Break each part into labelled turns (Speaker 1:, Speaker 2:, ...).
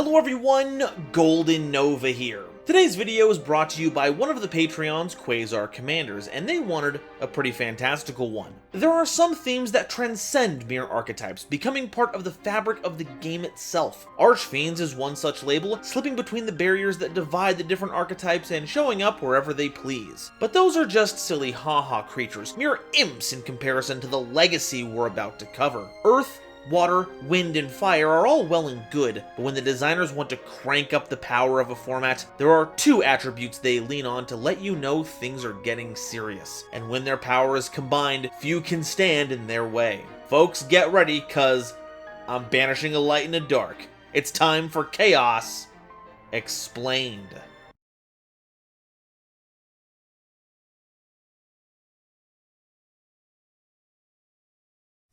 Speaker 1: Hello everyone, GoldenNova here. Today's video is brought to you by one of the Patreon's Quasar Commanders, and they wanted a pretty fantastical one. There are some themes that transcend mere archetypes, becoming part of the fabric of the game itself. Archfiends is one such label, slipping between the barriers that divide the different archetypes and showing up wherever they please. But those are just silly haha creatures, mere imps in comparison to the legacy we're about to cover. Earth, water, wind, and fire are all well and good, but when the designers want to crank up the power of a format, there are two attributes they lean on to let you know things are getting serious. And when their power is combined, few can stand in their way. Folks, get ready, cause I'm banishing a light and a dark. It's time for Chaos Explained.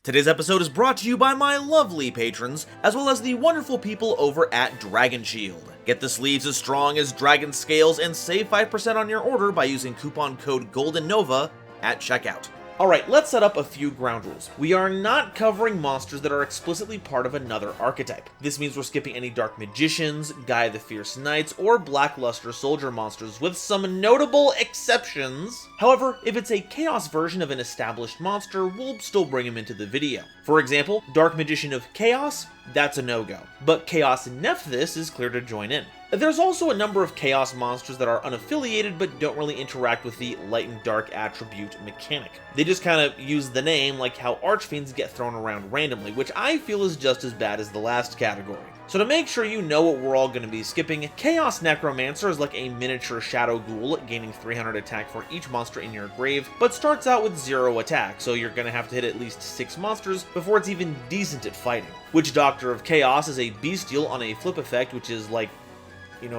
Speaker 1: Today's episode is brought to you by my lovely patrons, as well as the wonderful people over at Dragon Shield. Get the sleeves as strong as dragon scales and save 5% on your order by using coupon code GoldenNova at checkout. Alright, let's set up a few ground rules. We are not covering monsters that are explicitly part of another archetype. This means we're skipping any Dark Magicians, Gaia the Fierce Knights, or Blackluster Soldier monsters, with some notable exceptions. However, if it's a Chaos version of an established monster, we'll still bring him into the video. For example, Dark Magician of Chaos, that's a no-go. But Chaos Nephthys is clear to join in. There's also a number of Chaos monsters that are unaffiliated but don't really interact with the light and dark attribute mechanic. They just kind of use the name, like how Archfiends get thrown around randomly, which I feel is just as bad as the last category. So to make sure you know what we're all going to be skipping, Chaos Necromancer is like a miniature Shadow Ghoul, gaining 300 attack for each monster in your grave, but starts out with 0 attack, so you're going to have to hit at least 6 monsters before it's even decent at fighting. Witch Doctor of Chaos is a bestial on a flip effect, which is like,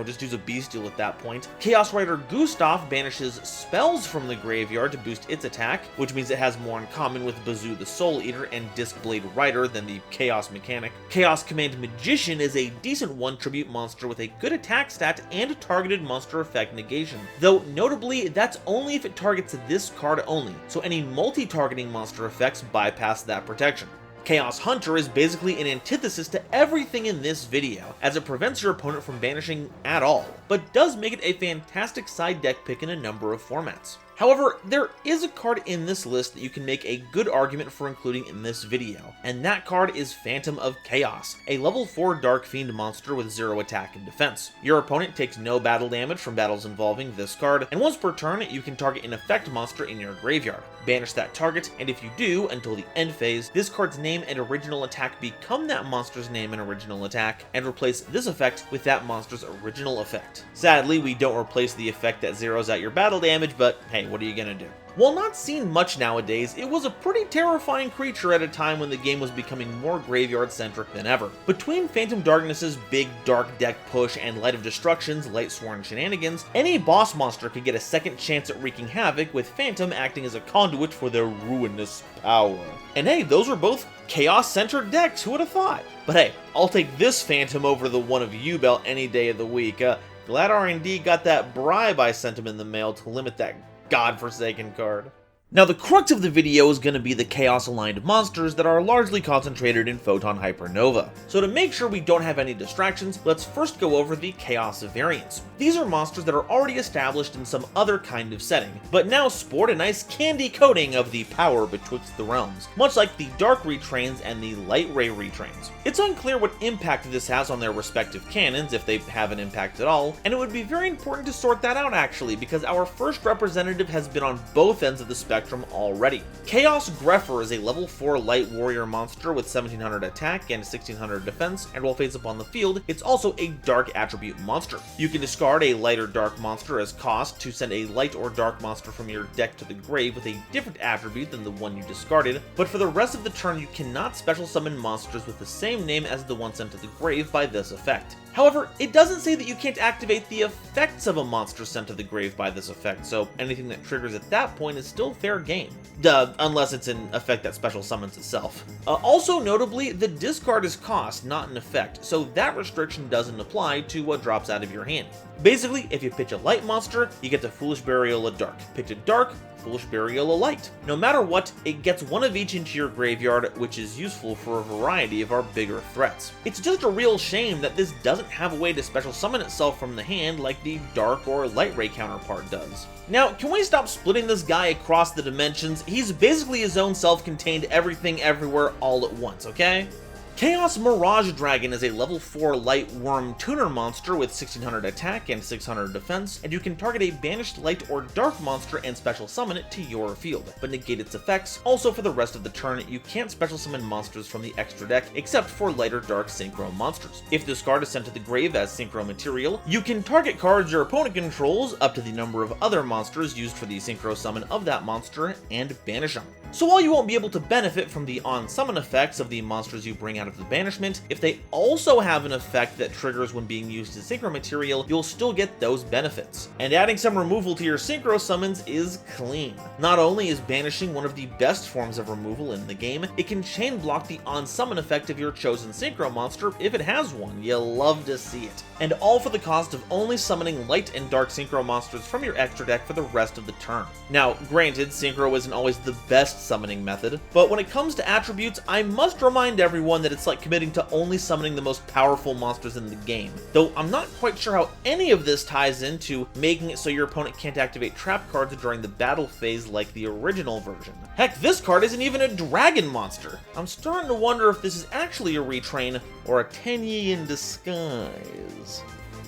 Speaker 1: just use a bestial at that point. Chaos Rider Gustav banishes spells from the graveyard to boost its attack, which means it has more in common with Bazoo the Soul Eater and Discblade Rider than the Chaos mechanic. Chaos Command Magician is a decent 1 tribute monster with a good attack stat and a targeted monster effect negation, though notably that's only if it targets this card only, so any multi-targeting monster effects bypass that protection. Chaos Hunter is basically an antithesis to everything in this video, as it prevents your opponent from banishing at all, but does make it a fantastic side deck pick in a number of formats. However, there is a card in this list that you can make a good argument for including in this video, and that card is Phantom of Chaos, a level 4 Dark Fiend monster with 0 attack and defense. Your opponent takes no battle damage from battles involving this card, and once per turn, you can target an effect monster in your graveyard. Banish that target, and if you do, until the end phase, this card's name and original attack become that monster's name and original attack, and replace this effect with that monster's original effect. Sadly, we don't replace the effect that zeroes out your battle damage, but hey, what are you gonna do? While not seen much nowadays, it was a pretty terrifying creature at a time when the game was becoming more graveyard-centric than ever. Between Phantom Darkness's big dark deck push and Light of Destruction's Lightsworn shenanigans, any boss monster could get a second chance at wreaking havoc, with Phantom acting as a conduit for their ruinous power. And hey, those were both Chaos-centered decks, who would have thought? But hey, I'll take this Phantom over the one of Yubel any day of the week. Glad R&D got that bribe I sent him in the mail to limit that godforsaken card. Now the crux of the video is going to be the Chaos Aligned monsters that are largely concentrated in Photon Hypernova. So to make sure we don't have any distractions, let's first go over the Chaos variants. These are monsters that are already established in some other kind of setting, but now sport a nice candy coating of the power betwixt the realms, much like the Dark Retrains and the Light Ray Retrains. It's unclear what impact this has on their respective canons, if they have an impact at all, and it would be very important to sort that out actually, because our first representative has been on both ends of the spectrum already. Chaos Grepher is a level 4 light warrior monster with 1700 attack and 1600 defense, and while face up on the field, it's also a dark attribute monster. You can discard a light or dark monster as cost to send a light or dark monster from your deck to the grave with a different attribute than the one you discarded, but for the rest of the turn you cannot special summon monsters with the same name as the one sent to the grave by this effect. However, it doesn't say that you can't activate the effects of a monster sent to the grave by this effect, so anything that triggers at that point is still fair game. Unless it's an effect that special summons itself. Also notably, the discard is cost, not an effect, so that restriction doesn't apply to what drops out of your hand. Basically, if you pitch a light monster, you get the Foolish Burial of Dark. Pitch a dark, Foolish Burial of Light. No matter what, it gets one of each into your graveyard, which is useful for a variety of our bigger threats. It's just a real shame that this doesn't doesn't have a way to special summon itself from the hand like the Dark or Light Ray counterpart does. Now, can we stop splitting this guy across the dimensions? He's basically his own self-contained everything everywhere all at once, okay? Chaos Mirage Dragon is a level 4 light worm tuner monster with 1600 attack and 600 defense, and you can target a banished light or dark monster and special summon it to your field, but negate its effects. Also, for the rest of the turn, you can't special summon monsters from the extra deck except for light or dark synchro monsters. If this card is sent to the grave as synchro material, you can target cards your opponent controls up to the number of other monsters used for the synchro summon of that monster and banish them. So while you won't be able to benefit from the on-summon effects of the monsters you bring out of the banishment, if they also have an effect that triggers when being used as synchro material, you'll still get those benefits. And adding some removal to your synchro summons is clean. Not only is banishing one of the best forms of removal in the game, it can chain block the on-summon effect of your chosen synchro monster if it has one. You'll love to see it. And all for the cost of only summoning light and dark synchro monsters from your extra deck for the rest of the turn. Now, granted, synchro isn't always the best summoning method, but when it comes to attributes, I must remind everyone that it's like committing to only summoning the most powerful monsters in the game. Though I'm not quite sure how any of this ties into making it so your opponent can't activate trap cards during the battle phase like the original version. Heck, this card isn't even a dragon monster. I'm starting to wonder if this is actually a retrain or a Tenyi in disguise.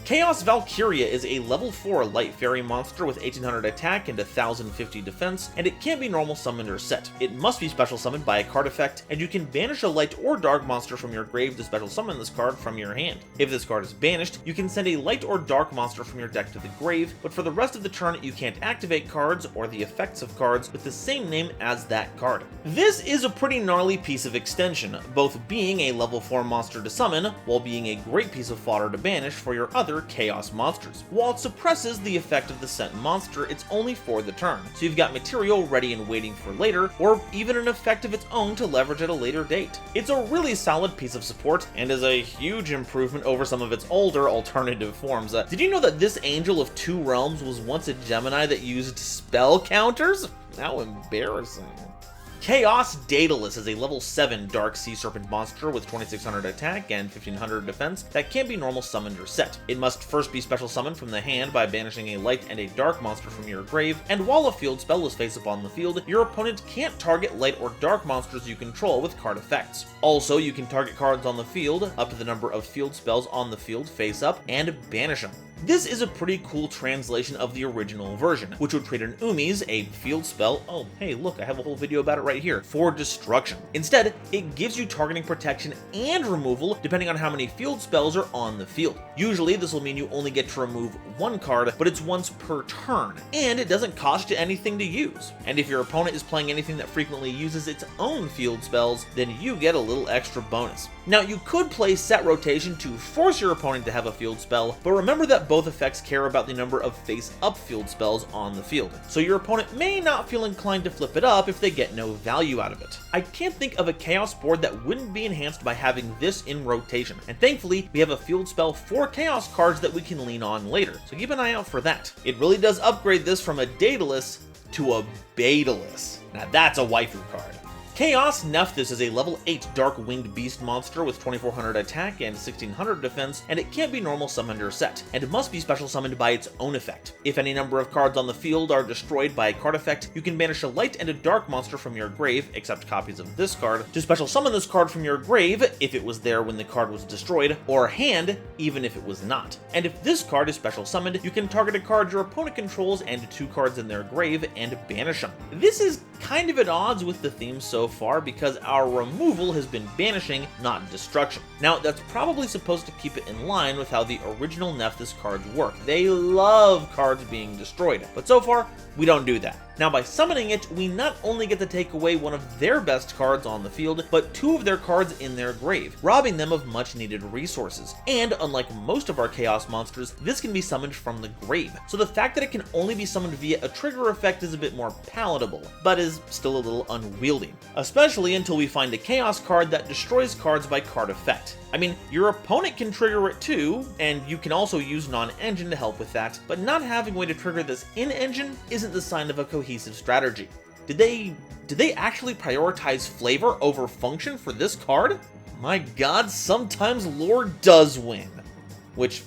Speaker 1: Chaos Valkyria is a level 4 light fairy monster with 1800 attack and 1050 defense, and it can't be normal summoned or set. It must be special summoned by a card effect, and you can banish a light or dark monster from your grave to special summon this card from your hand. If this card is banished, you can send a light or dark monster from your deck to the grave, but for the rest of the turn you can't activate cards or the effects of cards with the same name as that card. This is a pretty gnarly piece of extension, both being a level 4 monster to summon, while being a great piece of fodder to banish for your other chaos monsters. While it suppresses the effect of the sent monster, it's only for the turn, so you've got material ready and waiting for later, or even an effect of its own to leverage at a later date. It's a really solid piece of support, and is a huge improvement over some of its older alternative forms. Did you know that this Angel of Two Realms was once a Gemini that used spell counters? How embarrassing. Chaos Daedalus is a level 7 Dark Sea Serpent monster with 2600 attack and 1500 defense that can't be normal summoned or set. It must first be special summoned from the hand by banishing a light and a dark monster from your grave, and while a field spell is face up on the field, your opponent can't target light or dark monsters you control with card effects. Also, you can target cards on the field, up to the number of field spells on the field face up, and banish them. This is a pretty cool translation of the original version, which would create an Umis, a field spell, oh hey look, I have a whole video about it right here, for destruction. Instead, it gives you targeting protection and removal depending on how many field spells are on the field. Usually this will mean you only get to remove one card, but it's once per turn, and it doesn't cost you anything to use. And if your opponent is playing anything that frequently uses its own field spells, then you get a little extra bonus. Now you could play set rotation to force your opponent to have a field spell, but remember that both effects care about the number of face-up field spells on the field, so your opponent may not feel inclined to flip it up if they get no value out of it. I can't think of a Chaos board that wouldn't be enhanced by having this in rotation, and thankfully we have a field spell for Chaos cards that we can lean on later, so keep an eye out for that. It really does upgrade this from a Daedalus to a Daedalus. Now that's a waifu card. Chaos Nephthys is a level 8 Dark Winged Beast monster with 2400 attack and 1600 defense, and it can't be normal summoned or set, and it must be special summoned by its own effect. If any number of cards on the field are destroyed by a card effect, you can banish a light and a dark monster from your grave, except copies of this card, to special summon this card from your grave if it was there when the card was destroyed, or hand even if it was not. And if this card is special summoned, you can target a card your opponent controls and 2 cards in their grave and banish them. This is kind of at odds with the theme so far because our removal has been banishing, not destruction. Now that's probably supposed to keep it in line with how the original Nephthys cards work. They love cards being destroyed, but so far we don't do that. Now by summoning it, we not only get to take away one of their best cards on the field, but 2 of their cards in their grave, robbing them of much needed resources. And unlike most of our Chaos monsters, this can be summoned from the grave, so the fact that it can only be summoned via a trigger effect is a bit more palatable, but is still a little unwieldy, especially until we find a Chaos card that destroys cards by card effect. I mean, your opponent can trigger it too, and you can also use non-engine to help with that, but not having a way to trigger this in-engine isn't the sign of a cohesive strategy. Did they actually prioritize flavor over function for this card? My god, sometimes lore does win. which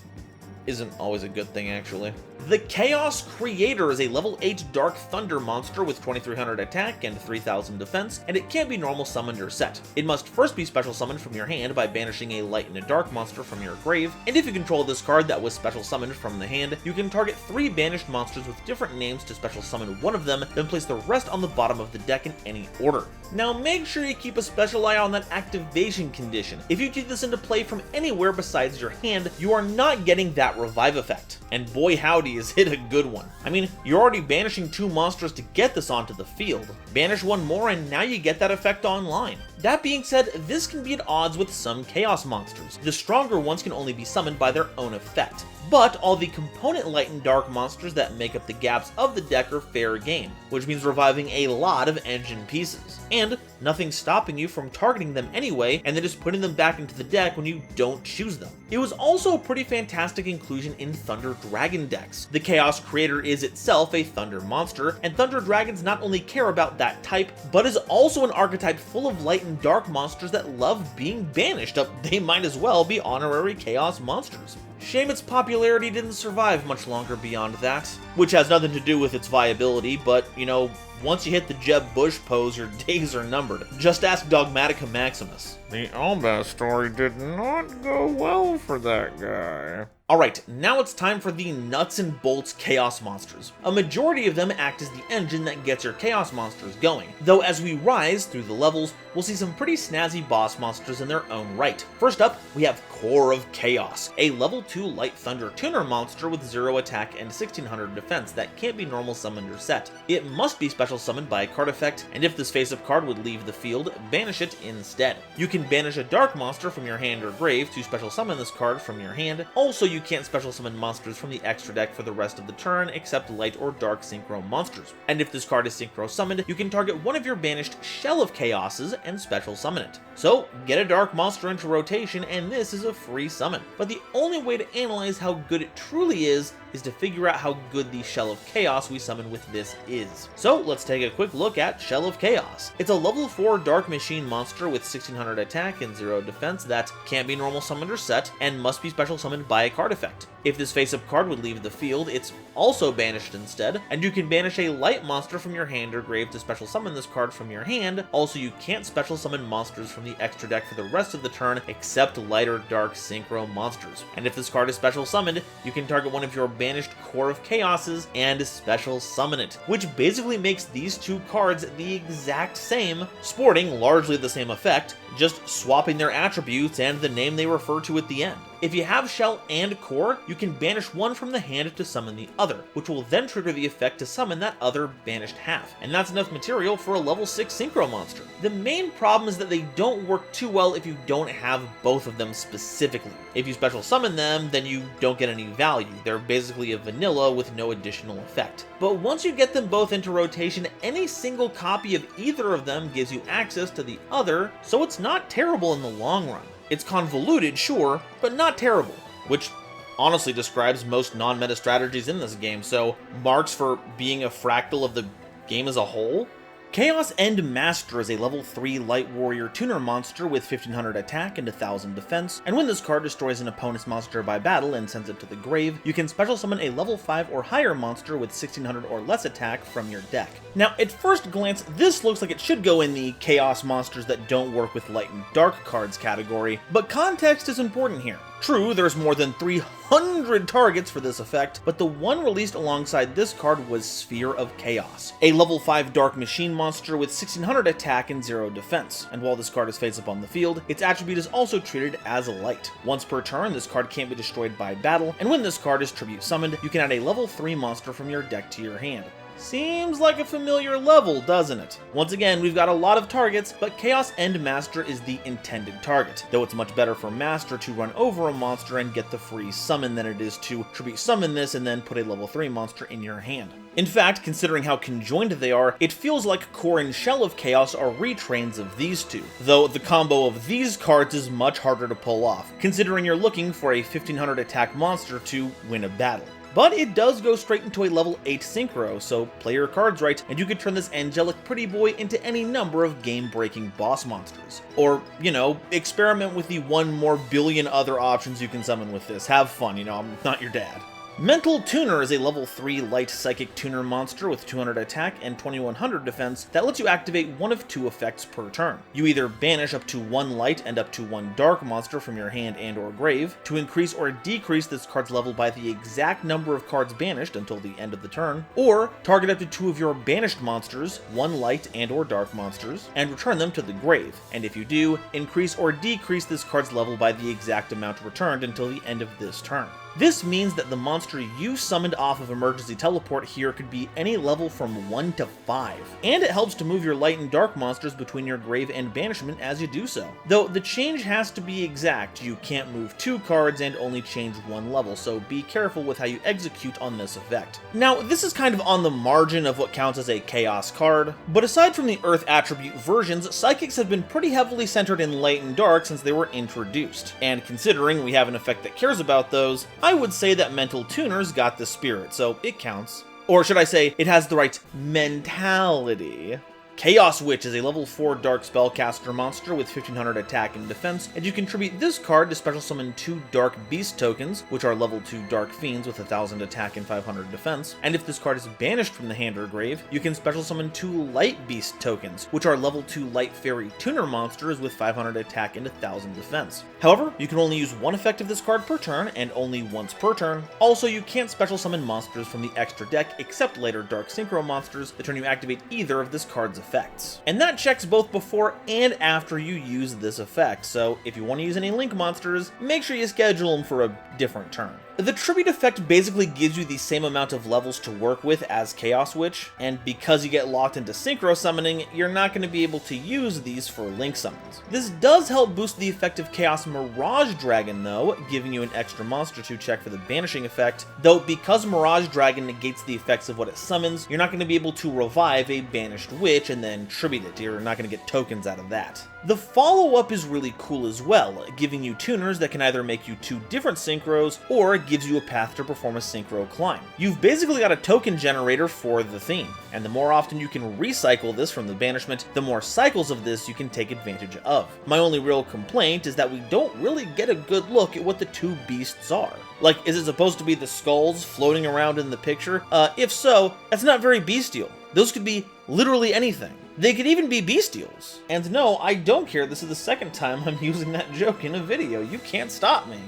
Speaker 1: isn't always a good thing actually. The Chaos Creator is a level 8 Dark Thunder monster with 2300 attack and 3000 defense, and it can't be normal summoned or set. It must first be special summoned from your hand by banishing a light and a dark monster from your grave, and if you control this card that was special summoned from the hand, you can target 3 banished monsters with different names to special summon one of them, then place the rest on the bottom of the deck in any order. Now make sure you keep a special eye on that activation condition. If you take this into play from anywhere besides your hand, you are not getting that revive effect. And boy howdy is it a good one. I mean, you're already banishing 2 monsters to get this onto the field. Banish 1 more and now you get that effect online. That being said, this can be at odds with some Chaos monsters. The stronger ones can only be summoned by their own effect. But all the component light and dark monsters that make up the gaps of the deck are fair game, which means reviving a lot of engine pieces. And nothing's stopping you from targeting them anyway, and then just putting them back into the deck when you don't choose them. It was also a pretty fantastic inclusion in Thunder Dragon decks. The Chaos Creator is itself a Thunder monster, and Thunder Dragons not only care about that type, but is also an archetype full of light and dark monsters that love being banished. They might as well be honorary Chaos monsters. Shame its popularity didn't survive much longer beyond that, which has nothing to do with its viability, but, you know, once you hit the Jeb Bush pose, your days are numbered. Just ask Dogmatica Maximus.
Speaker 2: The Alba story did not go well for that guy.
Speaker 1: Alright, now it's time for the nuts and bolts Chaos monsters. A majority of them act as the engine that gets your Chaos monsters going, though as we rise through the levels, we'll see some pretty snazzy boss monsters in their own right. First up, we have Core of Chaos, a level 2 Light Thunder Tuner monster with 0 attack and 1600 defense that can't be normal summoned or set. It must be special summoned by a card effect, and if this face-up card would leave the field, banish it instead. You can banish a dark monster from your hand or grave to special summon this card from your hand. Also, you can't special summon monsters from the extra deck for the rest of the turn except light or dark synchro monsters. And if this card is synchro summoned, you can target one of your banished Shell of Chaoses and special summon it. So, get a dark monster into rotation and this is a free summon. But the only way to analyze how good it truly is to figure out how good the Shell of Chaos we summon with this is. So let's take a quick look at Shell of Chaos. It's a level 4 Dark Machine monster with 1600 attack and 0 defense that can't be normal summoned or set, and must be special summoned by a card effect. If this face-up card would leave the field, it's also banished instead, and you can banish a light monster from your hand or grave to special summon this card from your hand. Also, you can't special summon monsters from the extra deck for the rest of the turn except light or dark synchro monsters. And if this card is special summoned, you can target one of your banished Core of Chaoses and special summon it, which basically makes these 2 cards the exact same, sporting largely the same effect, just swapping their attributes and the name they refer to at the end. If you have Shell and Core, you can banish one from the hand to summon the other, which will then trigger the effect to summon that other banished half, and that's enough material for a level 6 Synchro monster. The main problem is that they don't work too well if you don't have both of them specifically. If you special summon them, then you don't get any value. They're basically a vanilla with no additional effect. But once you get them both into rotation, any single copy of either of them gives you access to the other, so it's not terrible in the long run. It's convoluted, sure, but not terrible, which honestly describes most non-meta strategies in this game, so marks for being a fractal of the game as a whole? Chaos End Master is a level 3 Light Warrior Tuner monster with 1500 attack and 1000 defense, and when this card destroys an opponent's monster by battle and sends it to the grave, you can special summon a level 5 or higher monster with 1600 or less attack from your deck. Now, at first glance, this looks like it should go in the Chaos monsters that don't work with light and dark cards category, but context is important here. True, there's more than 300 targets for this effect, but the one released alongside this card was Sphere of Chaos, a level 5 Dark Machine monster with 1600 attack and 0 defense, and while this card is face up on the field, its attribute is also treated as a light. Once per turn, this card can't be destroyed by battle, and when this card is tribute summoned, you can add a level 3 monster from your deck to your hand. Seems like a familiar level, doesn't it? Once again, we've got a lot of targets, but Chaos End Master is the intended target, though it's much better for Master to run over a monster and get the free summon than it is to tribute summon this and then put a level 3 monster in your hand. In fact, considering how conjoined they are, it feels like Core and Shell of Chaos are retrains of these two, though the combo of these cards is much harder to pull off, considering you're looking for a 1500 attack monster to win a battle. but it does go straight into a level 8 synchro, so play your cards right, and you could turn this angelic pretty boy into any number of game-breaking boss monsters. Or, you know, experiment with the 1 more billion other options you can summon with this. Have fun, you know, I'm not your dad. Mental Tuner is a level 3 light psychic tuner monster with 200 attack and 2100 defense that lets you activate one of 2 effects per turn. You either banish up to 1 light and up to 1 dark monster from your hand and or grave to increase or decrease this card's level by the exact number of cards banished until the end of the turn, or target up to 2 of your banished monsters, 1 light and or dark monsters, and return them to the grave, and if you do, increase or decrease this card's level by the exact amount returned until the end of this turn. This means that the monster you summoned off of Emergency Teleport here could be any level from 1 to 5, and it helps to move your light and dark monsters between your grave and banishment as you do so. Though the change has to be exact, you can't move 2 cards and only change 1 level, so be careful with how you execute on this effect. Now, this is kind of on the margin of what counts as a Chaos card, but aside from the Earth attribute versions, Psychics have been pretty heavily centered in light and dark since they were introduced, and considering we have an effect that cares about those, I would say that Mental Tuner's got the spirit, so it counts. Or should I say, it has the right mentality. Chaos Witch is a level 4 dark spellcaster monster with 1500 attack and defense, and you contribute this card to special summon 2 dark beast tokens, which are level 2 dark fiends with 1000 attack and 500 defense, and if this card is banished from the hand or grave, you can special summon 2 light beast tokens, which are level 2 light fairy tuner monsters with 500 attack and 1000 defense. However, you can only use 1 effect of this card per turn, and only once per turn. Also, you can't special summon monsters from the extra deck except later dark synchro monsters the turn you activate either of this card's effects. And that checks both before and after you use this effect, so if you want to use any link monsters, make sure you schedule them for a different turn. The tribute effect basically gives you the same amount of levels to work with as Chaos Witch, and because you get locked into synchro summoning, you're not going to be able to use these for link summons. This does help boost the effect of Chaos Mirage Dragon though, giving you an extra monster to check for the banishing effect, though because Mirage Dragon negates the effects of what it summons, you're not going to be able to revive a banished witch and then tribute it. You're not going to get tokens out of that. The follow-up is really cool as well, giving you tuners that can either make you 2 different synchros, or gives you a path to perform a synchro climb. You've basically got a token generator for the theme, and the more often you can recycle this from the banishment, the more cycles of this you can take advantage of. My only real complaint is that we don't really get a good look at what the 2 beasts are. Like, is it supposed to be the skulls floating around in the picture? If so, that's not very bestial. Those could be literally anything. They could even be bestials. And no, I don't care, this is the second time I'm using that joke in a video. You can't stop me.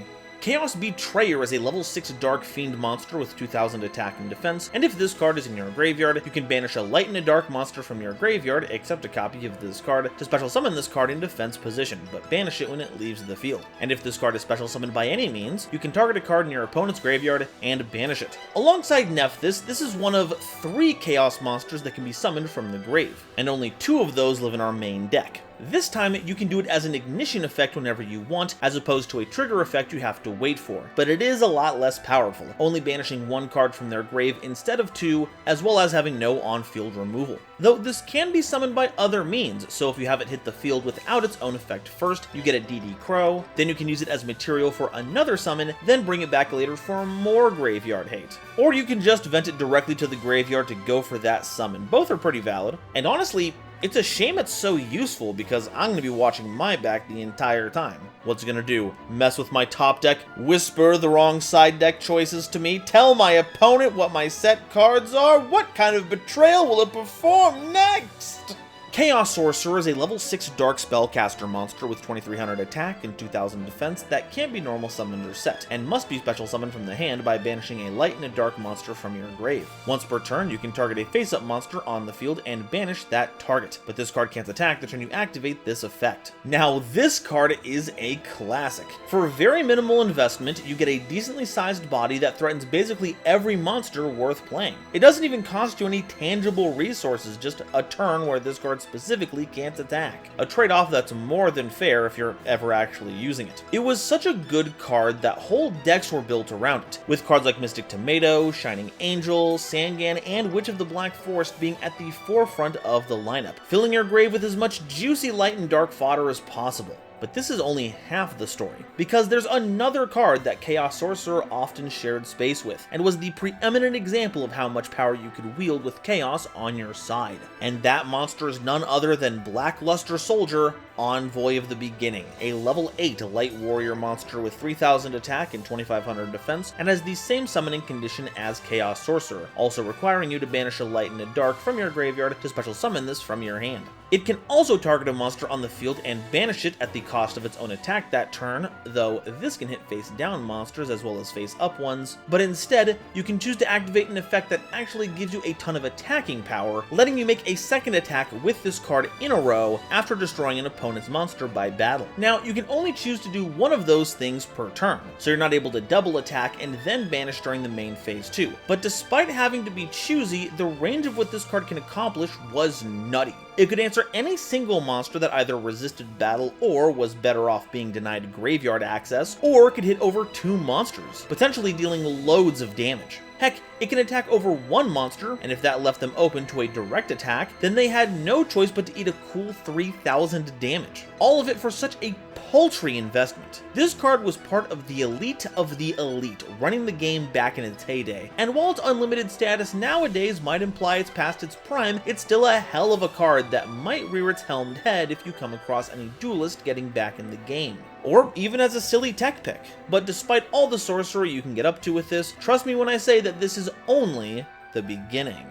Speaker 1: Chaos Betrayer is a level 6 Dark Fiend monster with 2000 attack and defense, and if this card is in your graveyard, you can banish a light and a dark monster from your graveyard, except a copy of this card, to special summon this card in defense position, but banish it when it leaves the field. And if this card is special summoned by any means, you can target a card in your opponent's graveyard and banish it. Alongside Nephthys, this is one of 3 Chaos monsters that can be summoned from the grave, and only 2 of those live in our main deck. This time, you can do it as an ignition effect whenever you want, as opposed to a trigger effect you have to wait for, but it is a lot less powerful, only banishing 1 card from their grave instead of 2, as well as having no on-field removal. Though this can be summoned by other means, so if you have it hit the field without its own effect first, you get a DD Crow, then you can use it as material for another summon, then bring it back later for more graveyard hate. Or you can just vent it directly to the graveyard to go for that summon. Both are pretty valid, and honestly, it's a shame it's so useful because I'm going to be watching my back the entire time. What's it going to do? Mess with my top deck? Whisper the wrong side deck choices to me? Tell my opponent what my set cards are? What kind of betrayal will it perform next? Chaos Sorcerer is a level 6 dark spellcaster monster with 2300 attack and 2000 defense that can't be normal summoned or set, and must be special summoned from the hand by banishing a light and a dark monster from your grave. Once per turn, you can target a face-up monster on the field and banish that target, but this card can't attack the turn you activate this effect. Now this card is a classic. For very minimal investment, you get a decently sized body that threatens basically every monster worth playing. It doesn't even cost you any tangible resources, just a turn where this card specifically can't attack. A trade-off that's more than fair if you're ever actually using it. It was such a good card that whole decks were built around it, with cards like Mystic Tomato, Shining Angel, Sangan, and Witch of the Black Forest being at the forefront of the lineup, filling your grave with as much juicy light and dark fodder as possible. But this is only half the story, because there's another card that Chaos Sorcerer often shared space with, and was the preeminent example of how much power you could wield with Chaos on your side. And that monster is none other than Blackluster Soldier, Envoy of the Beginning, a level 8 light warrior monster with 3000 attack and 2500 defense, and has the same summoning condition as Chaos Sorcerer, also requiring you to banish a light and a dark from your graveyard to special summon this from your hand. It can also target a monster on the field and banish it at the cost of its own attack that turn, though this can hit face down monsters as well as face up ones, but instead, you can choose to activate an effect that actually gives you a ton of attacking power, letting you make a second attack with this card in a row after destroying an opponent's monster by battle. Now, you can only choose to do one of those things per turn, so you're not able to double attack and then banish during the main phase too. But despite having to be choosy, the range of what this card can accomplish was nutty. It could answer any single monster that either resisted battle or was better off being denied graveyard access, or could hit over 2 monsters, potentially dealing loads of damage. Heck, it can attack over 1 monster, and if that left them open to a direct attack, then they had no choice but to eat a cool 3000 damage. All of it for such a paltry investment. This card was part of the elite, running the game back in its heyday, and while its unlimited status nowadays might imply it's past its prime, it's still a hell of a card that might rear its helmed head if you come across any duelist getting back in the game. Or even as a silly tech pick. But despite all the sorcery you can get up to with this, trust me when I say that this is only the beginning.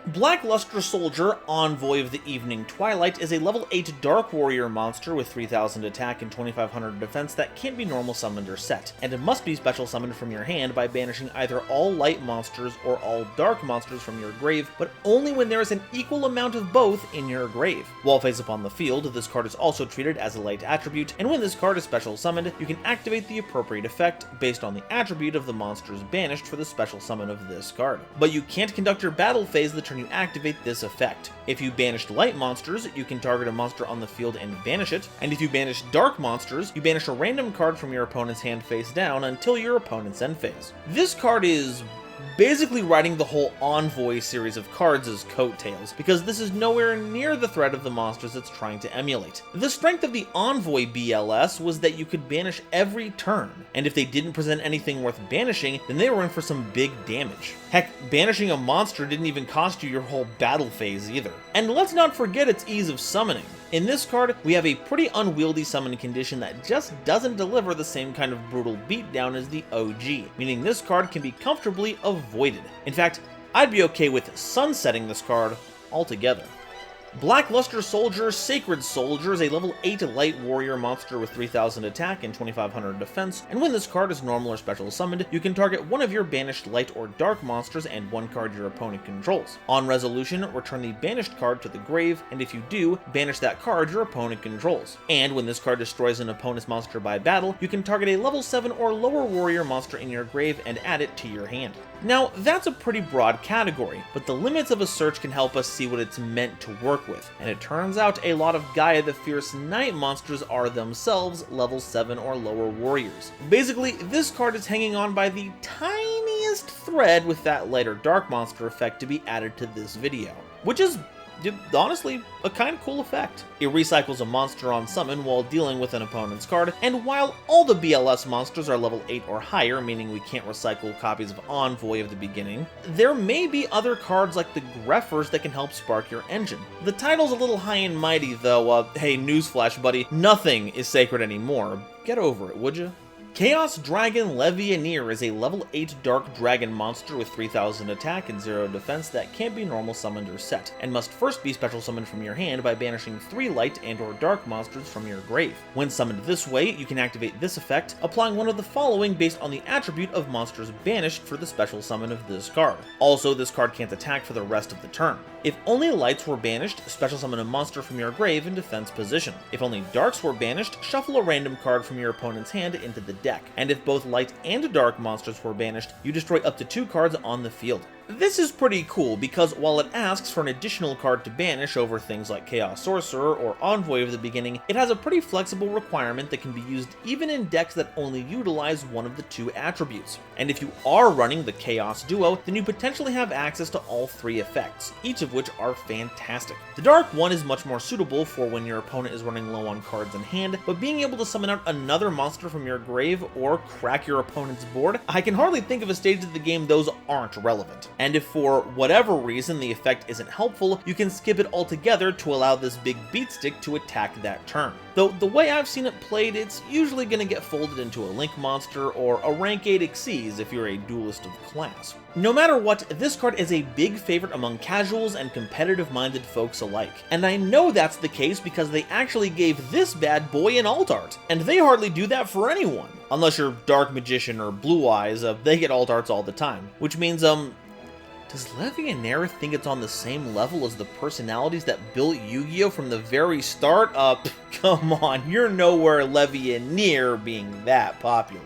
Speaker 1: Blackluster Soldier, Envoy of the Evening Twilight, is a level 8 Dark Warrior monster with 3000 attack and 2500 defense that can't be normal summoned or set, and it must be special summoned from your hand by banishing either all light monsters or all dark monsters from your grave, but only when there is an equal amount of both in your grave. While face up on the field, this card is also treated as a light attribute, and when this card is special summoned, you can activate the appropriate effect based on the attribute of the monsters banished for the special summon of this card. But you can't conduct your battle phase the turn you activate this effect. If you banished light monsters, you can target a monster on the field and banish it, and if you banish dark monsters, you banish a random card from your opponent's hand face down until your opponent's end phase. This card is basically riding the whole Envoy series of cards as coattails, because this is nowhere near the threat of the monsters it's trying to emulate. The strength of the Envoy BLS was that you could banish every turn, and if they didn't present anything worth banishing, then they were in for some big damage. Heck, banishing a monster didn't even cost you your whole battle phase either. And let's not forget its ease of summoning. In this card, we have a pretty unwieldy summon condition that just doesn't deliver the same kind of brutal beatdown as the OG, meaning this card can be comfortably avoided. In fact, I'd be okay with sunsetting this card altogether. Blackluster Soldier, Sacred Soldier is a level 8 light warrior monster with 3000 attack and 2500 defense, and when this card is normal or special summoned, you can target one of your banished light or dark monsters and one card your opponent controls. On resolution, return the banished card to the grave, and if you do, banish that card your opponent controls. And when this card destroys an opponent's monster by battle, you can target a level 7 or lower warrior monster in your grave and add it to your hand. Now, that's a pretty broad category, but the limits of a search can help us see what it's meant to work with, and it turns out a lot of Gaia the Fierce Knight monsters are themselves level 7 or lower warriors. Basically, this card is hanging on by the tiniest thread with that light or dark monster effect to be added to this video, which is honestly a kind of cool effect. It recycles a monster on summon while dealing with an opponent's card, and while all the BLS monsters are level 8 or higher, meaning we can't recycle copies of Envoy of the Beginning, there may be other cards like the Greffers that can help spark your engine. The title's a little high and mighty though, hey newsflash buddy, nothing is sacred anymore. Get over it, would you? Chaos Dragon Levianeer is a level 8 Dark Dragon monster with 3000 attack and 0 defense that can't be normal summoned or set, and must first be special summoned from your hand by banishing 3 light and or dark monsters from your grave. When summoned this way, you can activate this effect, applying one of the following based on the attribute of monsters banished for the special summon of this card. Also, this card can't attack for the rest of the turn. If only lights were banished, special summon a monster from your grave in defense position. If only darks were banished, shuffle a random card from your opponent's hand into the deck. And if both light and dark monsters were banished, you destroy up to 2 cards on the field. This is pretty cool because while it asks for an additional card to banish over things like Chaos Sorcerer or Envoy of the beginning, it has a pretty flexible requirement that can be used even in decks that only utilize one of the two attributes. And if you are running the Chaos Duo, then you potentially have access to all three effects, each of which are fantastic. The Dark one is much more suitable for when your opponent is running low on cards in hand, but being able to summon out another monster from your grave or crack your opponent's board, I can hardly think of a stage of the game those aren't relevant. And if for whatever reason the effect isn't helpful, you can skip it altogether to allow this big beatstick to attack that turn. Though the way I've seen it played, it's usually going to get folded into a Link monster or a rank 8 Xyz if you're a duelist of class. No matter what, this card is a big favorite among casuals and competitive-minded folks alike. And I know that's the case because they actually gave this bad boy an alt art, and they hardly do that for anyone. Unless you're Dark Magician or Blue Eyes, they get alt arts all the time. Which means, does Levianeer think it's on the same level as the personalities that built Yu-Gi-Oh from the very start? Come on, you're nowhere Levianeer being that popular.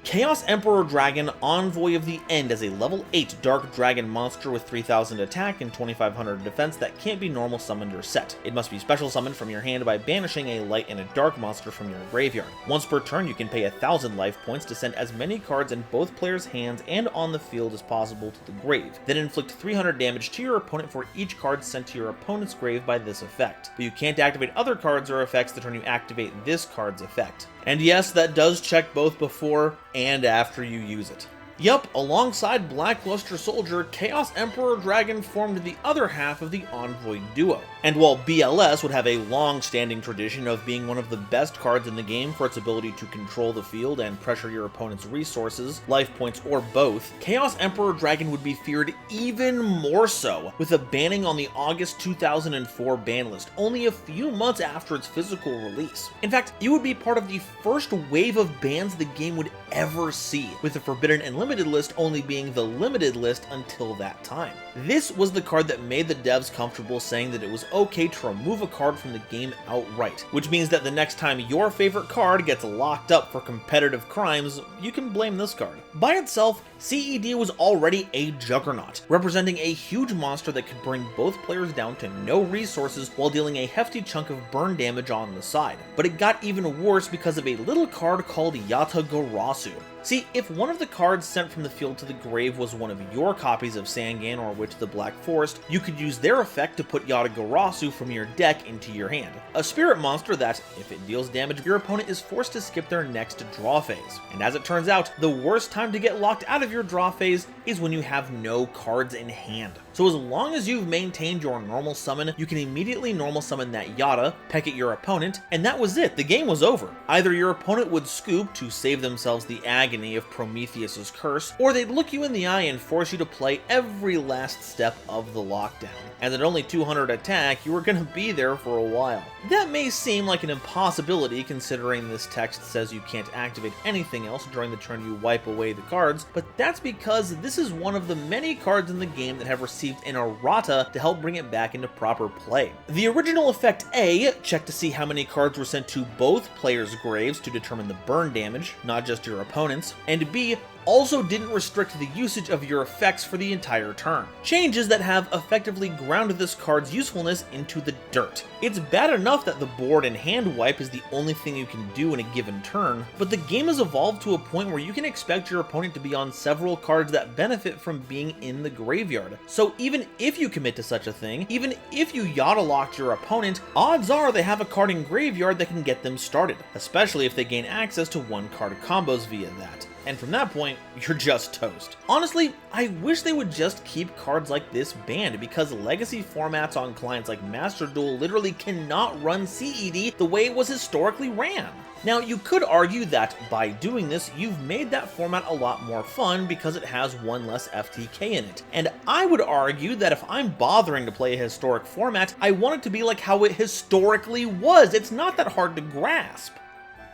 Speaker 1: Chaos Emperor Dragon, Envoy of the End, as a level 8 Dark Dragon monster with 3000 attack and 2500 defense that can't be normal summoned or set. It must be special summoned from your hand by banishing a light and a dark monster from your graveyard. Once per turn, you can pay 1000 life points to send as many cards in both players' hands and on the field as possible to the grave. Then inflict 300 damage to your opponent for each card sent to your opponent's grave by this effect. But you can't activate other cards or effects the turn you activate this card's effect. And yes, that does check both before and after you use it. Yup, alongside Blackluster Soldier, Chaos Emperor Dragon formed the other half of the Envoy duo. And while BLS would have a long-standing tradition of being one of the best cards in the game for its ability to control the field and pressure your opponent's resources, life points, or both, Chaos Emperor Dragon would be feared even more so, with a banning on the August 2004 ban list, only a few months after its physical release. In fact, it would be part of the first wave of bans the game would ever see, with the Forbidden and Limited list only being the limited list until that time. This was the card that made the devs comfortable saying that it was okay to remove a card from the game outright, which means that the next time your favorite card gets locked up for competitive crimes, you can blame this card. By itself, CED was already a juggernaut, representing a huge monster that could bring both players down to no resources while dealing a hefty chunk of burn damage on the side. But it got even worse because of a little card called Yatagarasu. See, if one of the cards sent from the field to the grave was one of your copies of Sangan or Witch of the Black Forest, you could use their effect to put Yatagarasu from your deck into your hand. A spirit monster that, if it deals damage, your opponent is forced to skip their next draw phase. And as it turns out, the worst time to get locked out of your draw phase is when you have no cards in hand. So as long as you've maintained your normal summon, you can immediately normal summon that Yata, peck at your opponent, and that was it, the game was over. Either your opponent would scoop to save themselves the agony of Prometheus's curse, or they'd look you in the eye and force you to play every last step of the lockdown. And at only 200 attack, you were gonna be there for a while. That may seem like an impossibility considering this text says you can't activate anything else during the turn you wipe away the cards, but that's because this is one of the many cards in the game that have received an errata to help bring it back into proper play. The original effect A checked to see how many cards were sent to both players' graves to determine the burn damage, not just your opponent's, and B also didn't restrict the usage of your effects for the entire turn. Changes that have effectively ground this card's usefulness into the dirt. It's bad enough that the board and hand wipe is the only thing you can do in a given turn, but the game has evolved to a point where you can expect your opponent to be on several cards that benefit from being in the graveyard. So even if you commit to such a thing, even if you Yata locked your opponent, odds are they have a card in graveyard that can get them started, especially if they gain access to one card combos via that. And from that point, you're just toast. Honestly, I wish they would just keep cards like this banned, because legacy formats on clients like Master Duel literally cannot run CED the way it was historically ran. Now, you could argue that by doing this, you've made that format a lot more fun because it has one less FTK in it. And I would argue that if I'm bothering to play a historic format, I want it to be like how it historically was. It's not that hard to grasp.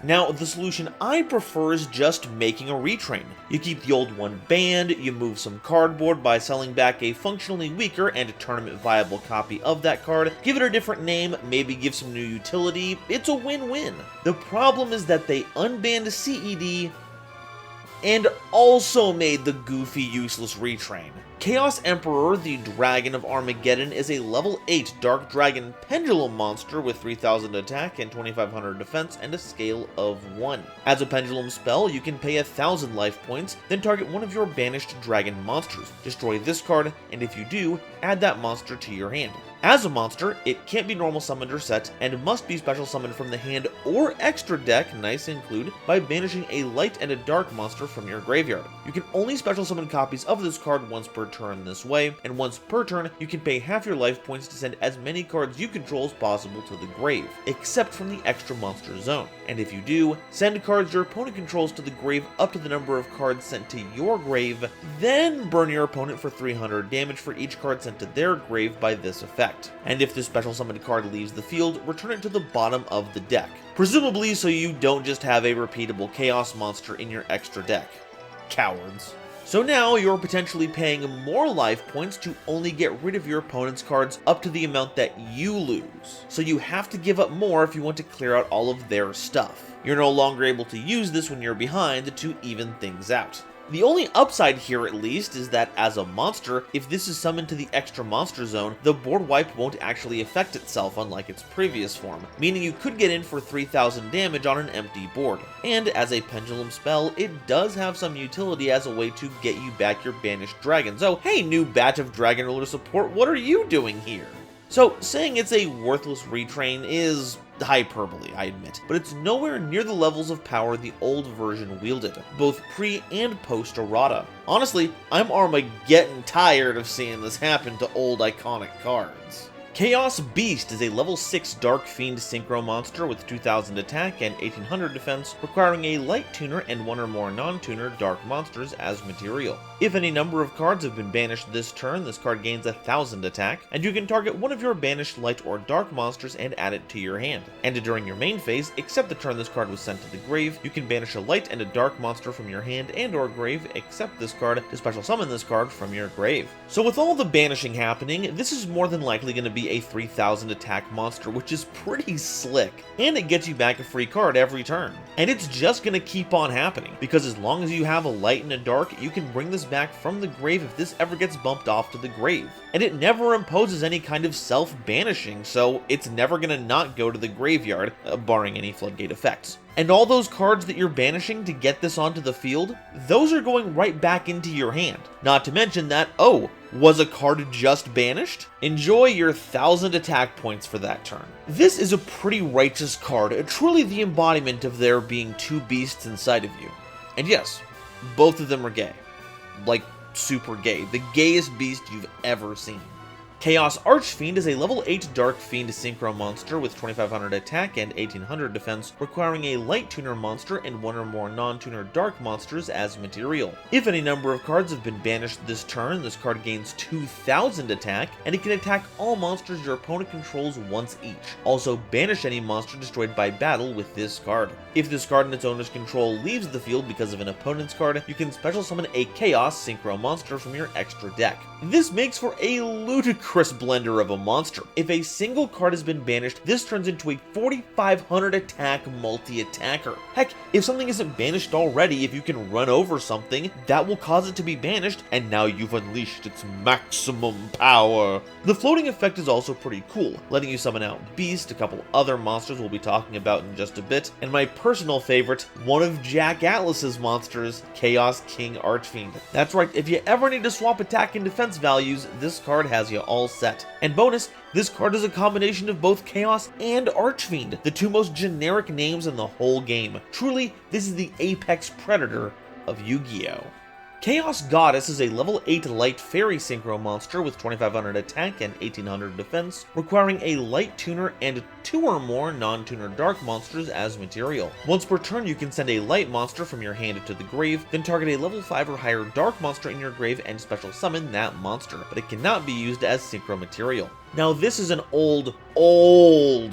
Speaker 1: Now, the solution I prefer is just making a retrain. You keep the old one banned, you move some cardboard by selling back a functionally weaker and tournament viable copy of that card, give it a different name, maybe give some new utility. It's a win-win. The problem is that they unbanned CED and also made the goofy, useless retrain. Chaos Emperor, the Dragon of Armageddon, is a level 8 Dark Dragon Pendulum monster with 3000 attack and 2500 defense and a scale of 1. As a pendulum spell, you can pay 1000 life points, then target one of your banished dragon monsters. Destroy this card, and if you do, add that monster to your hand. As a monster, it can't be normal summoned or set, and must be special summoned from the hand or extra deck, nice include, by banishing a light and a dark monster from your graveyard. You can only special summon copies of this card once per turn this way, and once per turn, you can pay half your life points to send as many cards you control as possible to the grave, except from the extra monster zone. And if you do, send cards your opponent controls to the grave up to the number of cards sent to your grave, then burn your opponent for 300 damage for each card sent to their grave by this effect. And if this special summoned card leaves the field, return it to the bottom of the deck. Presumably so you don't just have a repeatable chaos monster in your extra deck. Cowards. So now you're potentially paying more life points to only get rid of your opponent's cards up to the amount that you lose. So you have to give up more if you want to clear out all of their stuff. You're no longer able to use this when you're behind to even things out. The only upside here, at least, is that as a monster, if this is summoned to the extra monster zone, the board wipe won't actually affect itself unlike its previous form, meaning you could get in for 3000 damage on an empty board. And as a pendulum spell, it does have some utility as a way to get you back your banished dragons. Oh, hey new batch of Dragon Ruler support, what are you doing here? So, saying it's a worthless retrain is hyperbole, I admit, but it's nowhere near the levels of power the old version wielded, both pre and post errata. Honestly, I'm Armageddon tired of seeing this happen to old iconic cards. Chaos Beast is a level 6 Dark Fiend Synchro monster with 2000 attack and 1800 defense, requiring a light tuner and one or more non-tuner dark monsters as material. If any number of cards have been banished this turn, this card gains 1000 attack, and you can target one of your banished light or dark monsters and add it to your hand. And during your main phase, except the turn this card was sent to the grave, you can banish a light and a dark monster from your hand and or grave, except this card, to special summon this card from your grave. So with all the banishing happening, this is more than likely going to be a 3000 attack monster, which is pretty slick, and it gets you back a free card every turn. And it's just going to keep on happening, because as long as you have a light and a dark, you can bring this back from the grave if this ever gets bumped off to the grave. And it never imposes any kind of self-banishing, so it's never going to not go to the graveyard, barring any floodgate effects. And all those cards that you're banishing to get this onto the field, those are going right back into your hand. Not to mention that, oh, was a card just banished? Enjoy your 1000 attack points for that turn. This is a pretty righteous card, truly the embodiment of there being two beasts inside of you. And yes, both of them are gay. Like, super gay. The gayest beast you've ever seen. Chaos Archfiend is a level 8 Dark Fiend Synchro monster with 2500 attack and 1800 defense, requiring a light tuner monster and one or more non-tuner dark monsters as material. If any number of cards have been banished this turn, this card gains 2000 attack, and it can attack all monsters your opponent controls once each. Also, banish any monster destroyed by battle with this card. If this card in its owner's control leaves the field because of an opponent's card, you can special summon a Chaos Synchro monster from your extra deck. This makes for a ludicrous blender of a monster. If a single card has been banished, this turns into a 4500 attack multi-attacker. Heck, if something isn't banished already, if you can run over something, that will cause it to be banished, and now you've unleashed its maximum power. The floating effect is also pretty cool, letting you summon out Beast, a couple other monsters we'll be talking about in just a bit, and my personal favorite, one of Jack Atlas's monsters, Chaos King Archfiend. That's right, if you ever need to swap attack and defense values, this card has you all set. And bonus, this card is a combination of both Chaos and Archfiend, the two most generic names in the whole game. Truly, this is the apex predator of Yu-Gi-Oh! Chaos Goddess is a level 8 light fairy synchro monster with 2500 attack and 1800 defense, requiring a light tuner and 2 or more non-tuner dark monsters as material. Once per turn, you can send a light monster from your hand to the grave, then target a level 5 or higher dark monster in your grave and special summon that monster, but it cannot be used as synchro material. Now this is an old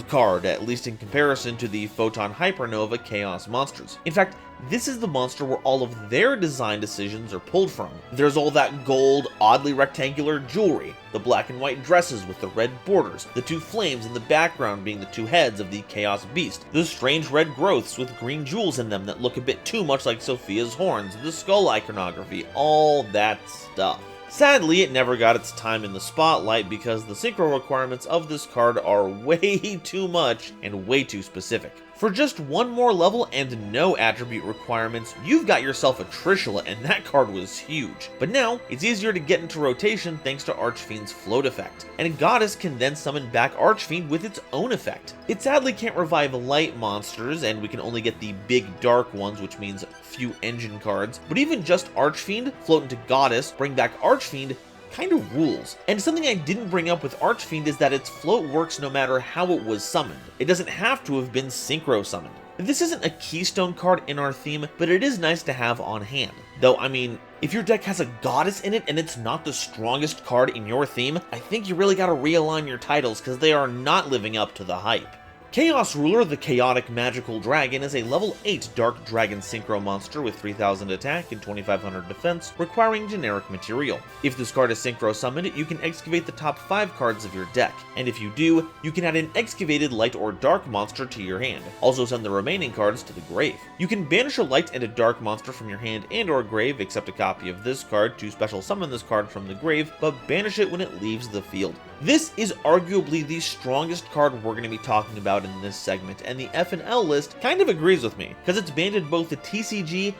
Speaker 1: card, at least in comparison to the Photon Hypernova Chaos monsters. In fact, this is the monster where all of their design decisions are pulled from. There's all that gold, oddly rectangular jewelry, the black and white dresses with the red borders, the two flames in the background being the two heads of the Chaos Beast, the strange red growths with green jewels in them that look a bit too much like Sophia's horns, the skull iconography, all that stuff. Sadly, it never got its time in the spotlight because the synchro requirements of this card are way too much and way too specific. For just one more level and no attribute requirements, you've got yourself a Trishula, and that card was huge. But now, it's easier to get into rotation thanks to Archfiend's float effect, and Goddess can then summon back Archfiend with its own effect. It sadly can't revive light monsters, and we can only get the big dark ones, which means few engine cards, but even just Archfiend, float into Goddess, bring back Archfiend, kind of rules. And something I didn't bring up with Archfiend is that its float works no matter how it was summoned. It doesn't have to have been synchro summoned. This isn't a keystone card in our theme, but it is nice to have on hand. Though, I mean, if your deck has a Goddess in it and it's not the strongest card in your theme, I think you really gotta realign your titles because they are not living up to the hype. Chaos Ruler, the Chaotic Magical Dragon, is a level 8 Dark Dragon Synchro monster with 3000 attack and 2500 defense, requiring generic material. If this card is synchro summoned, you can excavate the top 5 cards of your deck, and if you do, you can add an excavated light or dark monster to your hand. Also send the remaining cards to the grave. You can banish a light and a dark monster from your hand and or grave, except a copy of this card to special summon this card from the grave, but banish it when it leaves the field. This is arguably the strongest card we're going to be talking about in this segment, and the F&L list kind of agrees with me, because it's banned in both the TCG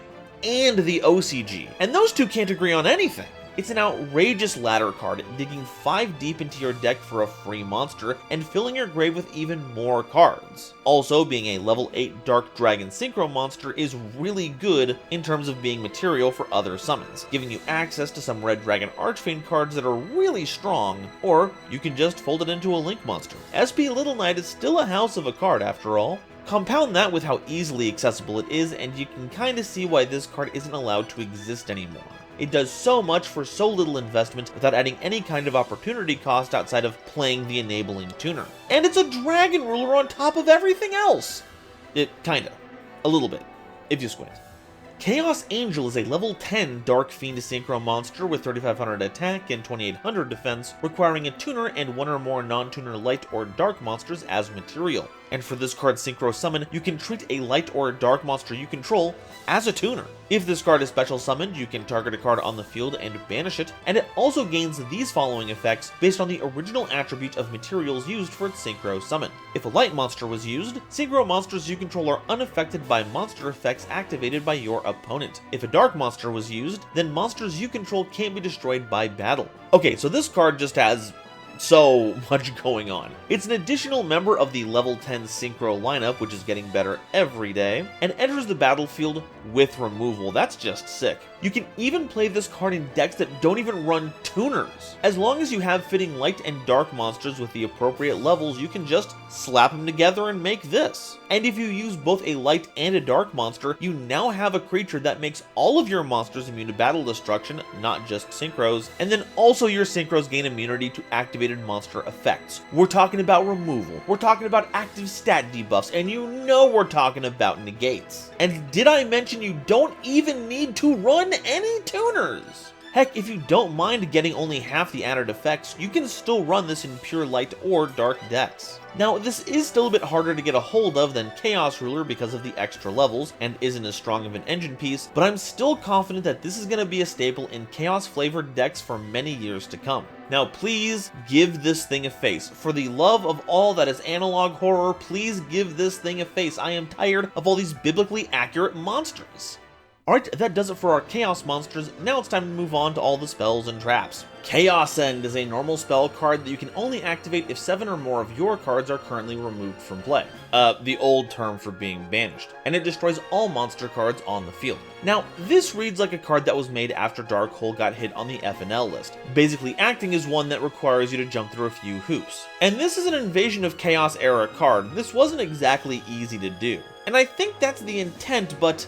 Speaker 1: and the OCG, and those two can't agree on anything. It's an outrageous ladder card, digging 5 deep into your deck for a free monster, and filling your grave with even more cards. Also, being a level 8 Dark Dragon Synchro monster is really good in terms of being material for other summons, giving you access to some Red Dragon Archfiend cards that are really strong, or you can just fold it into a Link monster. SP Little Knight is still a house of a card after all. Compound that with how easily accessible it is, and you can kinda see why this card isn't allowed to exist anymore. It does so much for so little investment without adding any kind of opportunity cost outside of playing the enabling tuner. And it's a Dragon Ruler on top of everything else! Kinda. A little bit, if you squint. Chaos Angel is a level 10 Dark Fiend Synchro monster with 3500 attack and 2800 defense, requiring a tuner and one or more non-tuner light or dark monsters as material. And for this card's synchro summon, you can treat a light or dark monster you control as a tuner. If this card is special summoned, you can target a card on the field and banish it, and it also gains these following effects based on the original attribute of materials used for its synchro summon. If a light monster was used, synchro monsters you control are unaffected by monster effects activated by your opponent. If a dark monster was used, then monsters you control can't be destroyed by battle. Okay, so this card just has so much going on. It's an additional member of the level 10 Synchro lineup, which is getting better every day, and enters the battlefield with removal. That's just sick. You can even play this card in decks that don't even run tuners. As long as you have fitting light and dark monsters with the appropriate levels, you can just slap them together and make this. And if you use both a light and a dark monster, you now have a creature that makes all of your monsters immune to battle destruction, not just synchros, and then also your synchros gain immunity to activated monster effects. We're talking about removal, we're talking about active stat debuffs, and you know we're talking about negates. And did I mention you don't even need to run any tuners? Heck, if you don't mind getting only half the added effects, you can still run this in pure light or dark decks. Now, this is still a bit harder to get a hold of than Chaos Ruler because of the extra levels, and isn't as strong of an engine piece, but I'm still confident that this is going to be a staple in Chaos-flavored decks for many years to come. Now, please give this thing a face. For the love of all that is analog horror, please give this thing a face. I am tired of all these biblically accurate monsters. Alright, that does it for our Chaos monsters. Now it's time to move on to all the spells and traps. Chaos End is a normal spell card that you can only activate if 7 or more of your cards are currently removed from play. The old term for being banished. And it destroys all monster cards on the field. Now, this reads like a card that was made after Darkhole got hit on the F&L list, basically acting as one that requires you to jump through a few hoops. And this is an Invasion of Chaos era card. This wasn't exactly easy to do. And I think that's the intent, but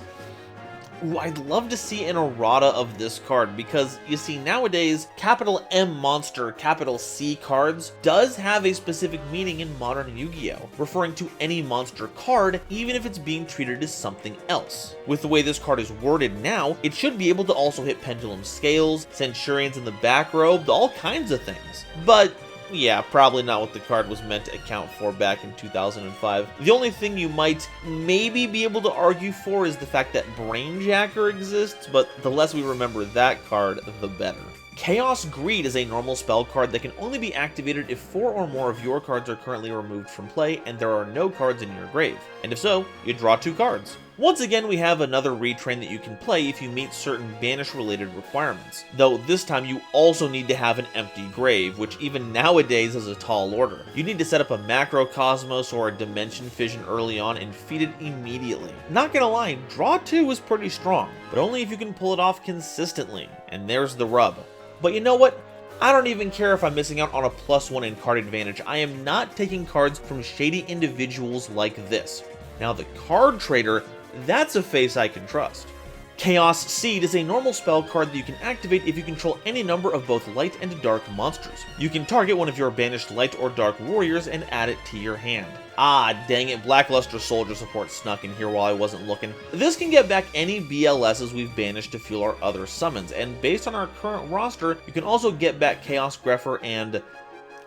Speaker 1: I'd love to see an errata of this card, because you see, nowadays capital M monster, capital C cards does have a specific meaning in modern Yu-Gi-Oh, referring to any monster card even if it's being treated as something else. With the way this card is worded now, it should be able to also hit Pendulum Scales, Centurions in the back row, all kinds of things. But yeah, probably not what the card was meant to account for back in 2005. The only thing you might maybe be able to argue for is the fact that Brainjacker exists, but the less we remember that card, the better. Chaos Greed is a normal spell card that can only be activated if 4 or more of your cards are currently removed from play and there are no cards in your grave, and if so, you draw 2 cards. Once again, we have another Retrain that you can play if you meet certain banish-related requirements, though this time you also need to have an empty grave, which even nowadays is a tall order. You need to set up a Macrocosmos or a Dimension Fission early on and feed it immediately. Not gonna lie, draw 2 is pretty strong, but only if you can pull it off consistently, and there's the rub. But you know what? I don't even care if I'm missing out on a +1 in card advantage. I am not taking cards from shady individuals like this. Now the Card Trader, that's a face I can trust. Chaos Seed is a normal spell card that you can activate if you control any number of both light and dark monsters. You can target one of your banished light or dark warriors and add it to your hand. Ah, dang it, Blackluster Soldier support snuck in here while I wasn't looking. This can get back any BLSs we've banished to fuel our other summons, and based on our current roster, you can also get back Chaos Grepher and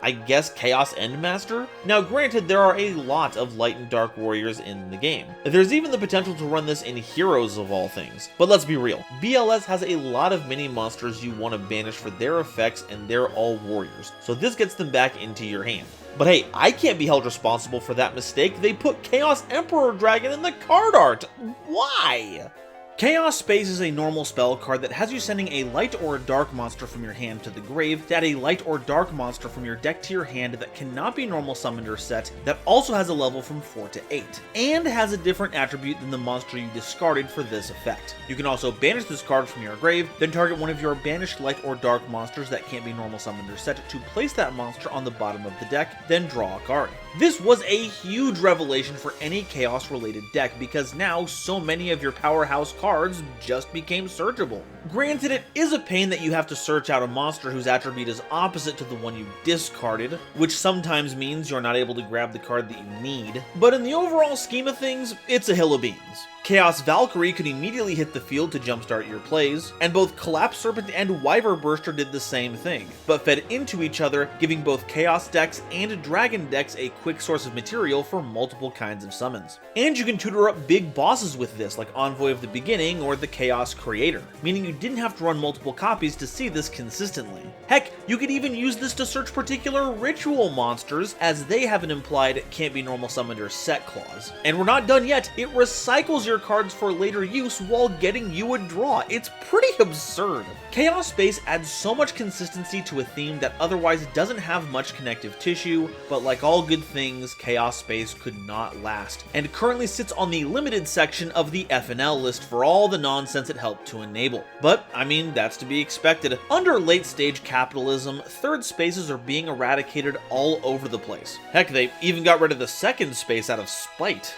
Speaker 1: I guess Chaos Endmaster? Now granted, there are a lot of light and dark warriors in the game. There's even the potential to run this in Heroes of all things. But let's be real, BLS has a lot of mini monsters you want to banish for their effects and they're all warriors, so this gets them back into your hand. But hey, I can't be held responsible for that mistake. They put Chaos Emperor Dragon in the card art. Why? Chaos Space is a normal spell card that has you sending a light or a dark monster from your hand to the grave to add a light or dark monster from your deck to your hand that cannot be normal summoned or set, that also has a level from 4 to 8, and has a different attribute than the monster you discarded for this effect. You can also banish this card from your grave, then target one of your banished light or dark monsters that can't be normal summoned or set to place that monster on the bottom of the deck, then draw a card. This was a huge revelation for any Chaos related deck because now so many of your powerhouse cards just became searchable. Granted, it is a pain that you have to search out a monster whose attribute is opposite to the one you discarded, which sometimes means you're not able to grab the card that you need, but in the overall scheme of things, it's a hill of beans. Chaos Valkyrie could immediately hit the field to jumpstart your plays, and both Collapse Serpent and Wyver Burster did the same thing, but fed into each other, giving both Chaos decks and Dragon decks a quick source of material for multiple kinds of summons. And you can tutor up big bosses with this, like Envoy of the Beginning or the Chaos Creator, meaning you didn't have to run multiple copies to see this consistently. Heck, you could even use this to search particular ritual monsters, as they have an implied can't be normal summoned or set clause. And we're not done yet, it recycles your cards for later use while getting you a draw. It's pretty absurd. Chaos Space adds so much consistency to a theme that otherwise doesn't have much connective tissue, but like all good things, Chaos Space could not last, and currently sits on the limited section of the FNL list for all the nonsense it helped to enable. But, I mean, that's to be expected. Under late stage capitalism, third spaces are being eradicated all over the place. Heck, they even got rid of the second space out of spite.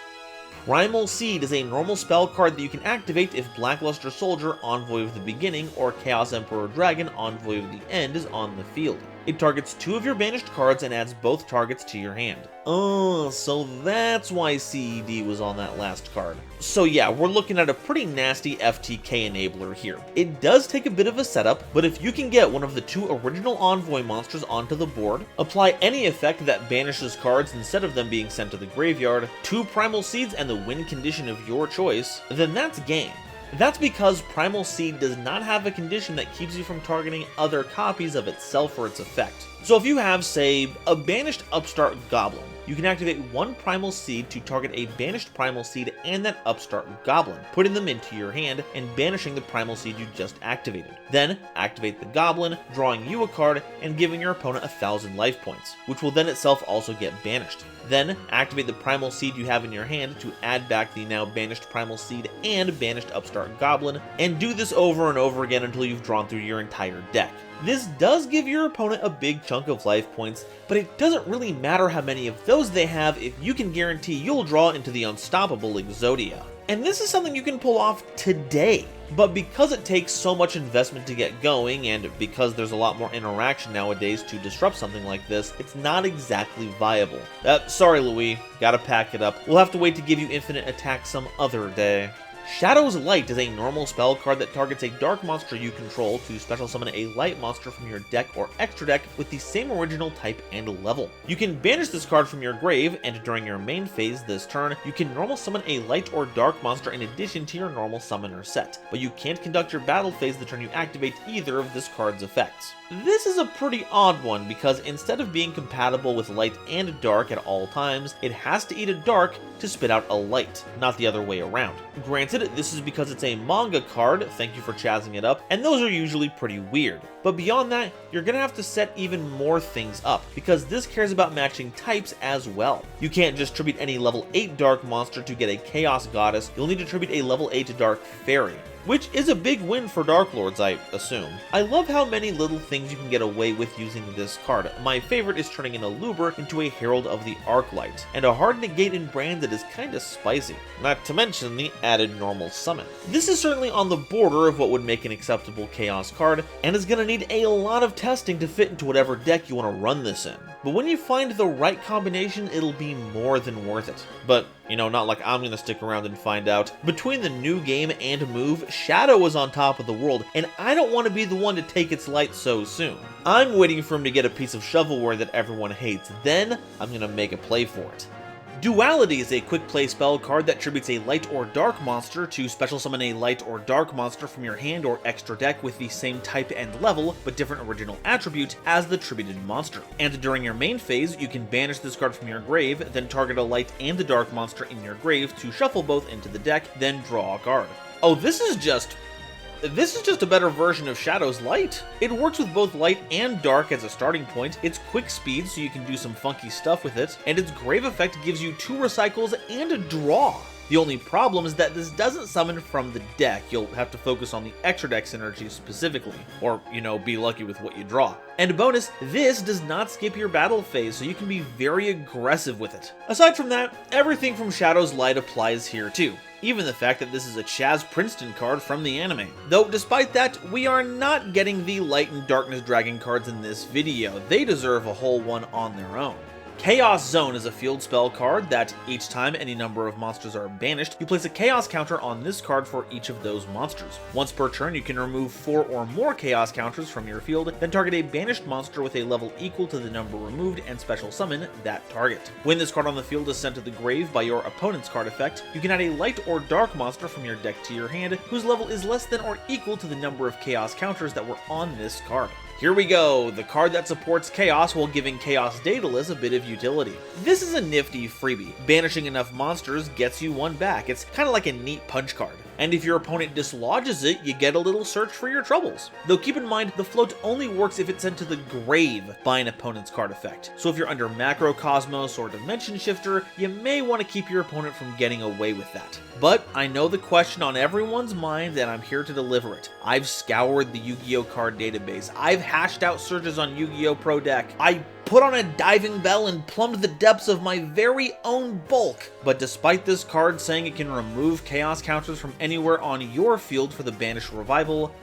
Speaker 1: Primal Seed is a normal spell card that you can activate if Blackluster Soldier, Envoy of the Beginning, or Chaos Emperor Dragon, Envoy of the End is on the field. It targets 2 of your banished cards and adds both targets to your hand. Oh, so that's why CED was on that last card. So yeah, we're looking at a pretty nasty FTK enabler here. It does take a bit of a setup, but if you can get one of the 2 original Envoy monsters onto the board, apply any effect that banishes cards instead of them being sent to the graveyard, 2 Primal Seeds and the win condition of your choice, then that's game. That's because Primal Seed does not have a condition that keeps you from targeting other copies of itself or its effect. So if you have, say, a banished Upstart Goblin, you can activate 1 Primal Seed to target a banished Primal Seed and that Upstart Goblin, putting them into your hand and banishing the Primal Seed you just activated. Then, activate the Goblin, drawing you a card and giving your opponent 1,000 life points, which will then itself also get banished. Then, activate the Primal Seed you have in your hand to add back the now banished Primal Seed and banished Upstart Goblin, and do this over and over again until you've drawn through your entire deck. This does give your opponent a big chunk of life points, but it doesn't really matter how many of those they have if you can guarantee you'll draw into the unstoppable Exodia. And this is something you can pull off today. But because it takes so much investment to get going, and because there's a lot more interaction nowadays to disrupt something like this, it's not exactly viable. Sorry Louis, gotta pack it up. We'll have to wait to give you infinite attack some other day. Shadow's Light is a normal spell card that targets a dark monster you control to special summon a light monster from your deck or extra deck with the same original type and level. You can banish this card from your grave, and during your main phase this turn, you can normal summon a light or dark monster in addition to your normal summoner set, but you can't conduct your battle phase the turn you activate either of this card's effects. This is a pretty odd one because instead of being compatible with light and dark at all times, it has to eat a dark to spit out a light, not the other way around. Granted, this is because it's a manga card, thank you for chazzing it up, and those are usually pretty weird. But beyond that, you're gonna have to set even more things up, because this cares about matching types as well. You can't just tribute any level 8 dark monster to get a Chaos Goddess, you'll need to tribute a level 8 dark fairy, which is a big win for Dark Lords, I assume. I love how many little things you can get away with using this card. My favorite is turning an Aluber into a Herald of the Arclight, and a hard negate in Brand that is kinda spicy, not to mention the added normal summon. This is certainly on the border of what would make an acceptable Chaos card, and is gonna need a lot of testing to fit into whatever deck you want to run this in. But when you find the right combination, it'll be more than worth it. But, you know, not like I'm gonna stick around and find out. Between the new game and move, Shadow is on top of the world, and I don't want to be the one to take its light so soon. I'm waiting for him to get a piece of shovelware that everyone hates, then I'm gonna make a play for it. Duality is a quick play spell card that tributes a light or dark monster to special summon a light or dark monster from your hand or extra deck with the same type and level, but different original attribute as the tributed monster. And during your main phase, you can banish this card from your grave, then target a light and a dark monster in your grave to shuffle both into the deck, then draw a card. Oh, this is just a better version of Shadow's Light. It works with both light and dark as a starting point, it's quick speed so you can do some funky stuff with it, and its grave effect gives you 2 recycles and a draw. The only problem is that this doesn't summon from the deck, you'll have to focus on the extra deck synergy specifically, or, you know, be lucky with what you draw. And bonus, this does not skip your battle phase, so you can be very aggressive with it. Aside from that, everything from Shadow's Light applies here too. Even the fact that this is a Chaz Princeton card from the anime. Though despite that, we are not getting the Light and Darkness Dragon cards in this video, they deserve a whole one on their own. Chaos Zone is a field spell card that, each time any number of monsters are banished, you place a Chaos counter on this card for each of those monsters. Once per turn, you can remove 4 or more Chaos counters from your field, then target a banished monster with a level equal to the number removed and special summon that target. When this card on the field is sent to the grave by your opponent's card effect, you can add a light or dark monster from your deck to your hand, whose level is less than or equal to the number of Chaos counters that were on this card. Here we go, the card that supports Chaos while giving Chaos Daedalus a bit of utility. This is a nifty freebie. Banishing enough monsters gets you one back. It's kind of like a neat punch card. And if your opponent dislodges it, you get a little search for your troubles. Though keep in mind, the float only works if it's sent to the grave by an opponent's card effect. So if you're under Macrocosmos or Dimension Shifter, you may want to keep your opponent from getting away with that. But I know the question on everyone's mind and I'm here to deliver it. I've scoured the Yu-Gi-Oh card database. I've hashed out searches on Yu-Gi-Oh Pro Deck. I put on a diving bell and plumbed the depths of my very own bulk. But despite this card saying it can remove Chaos counters from anywhere on your field for the Banished Revival,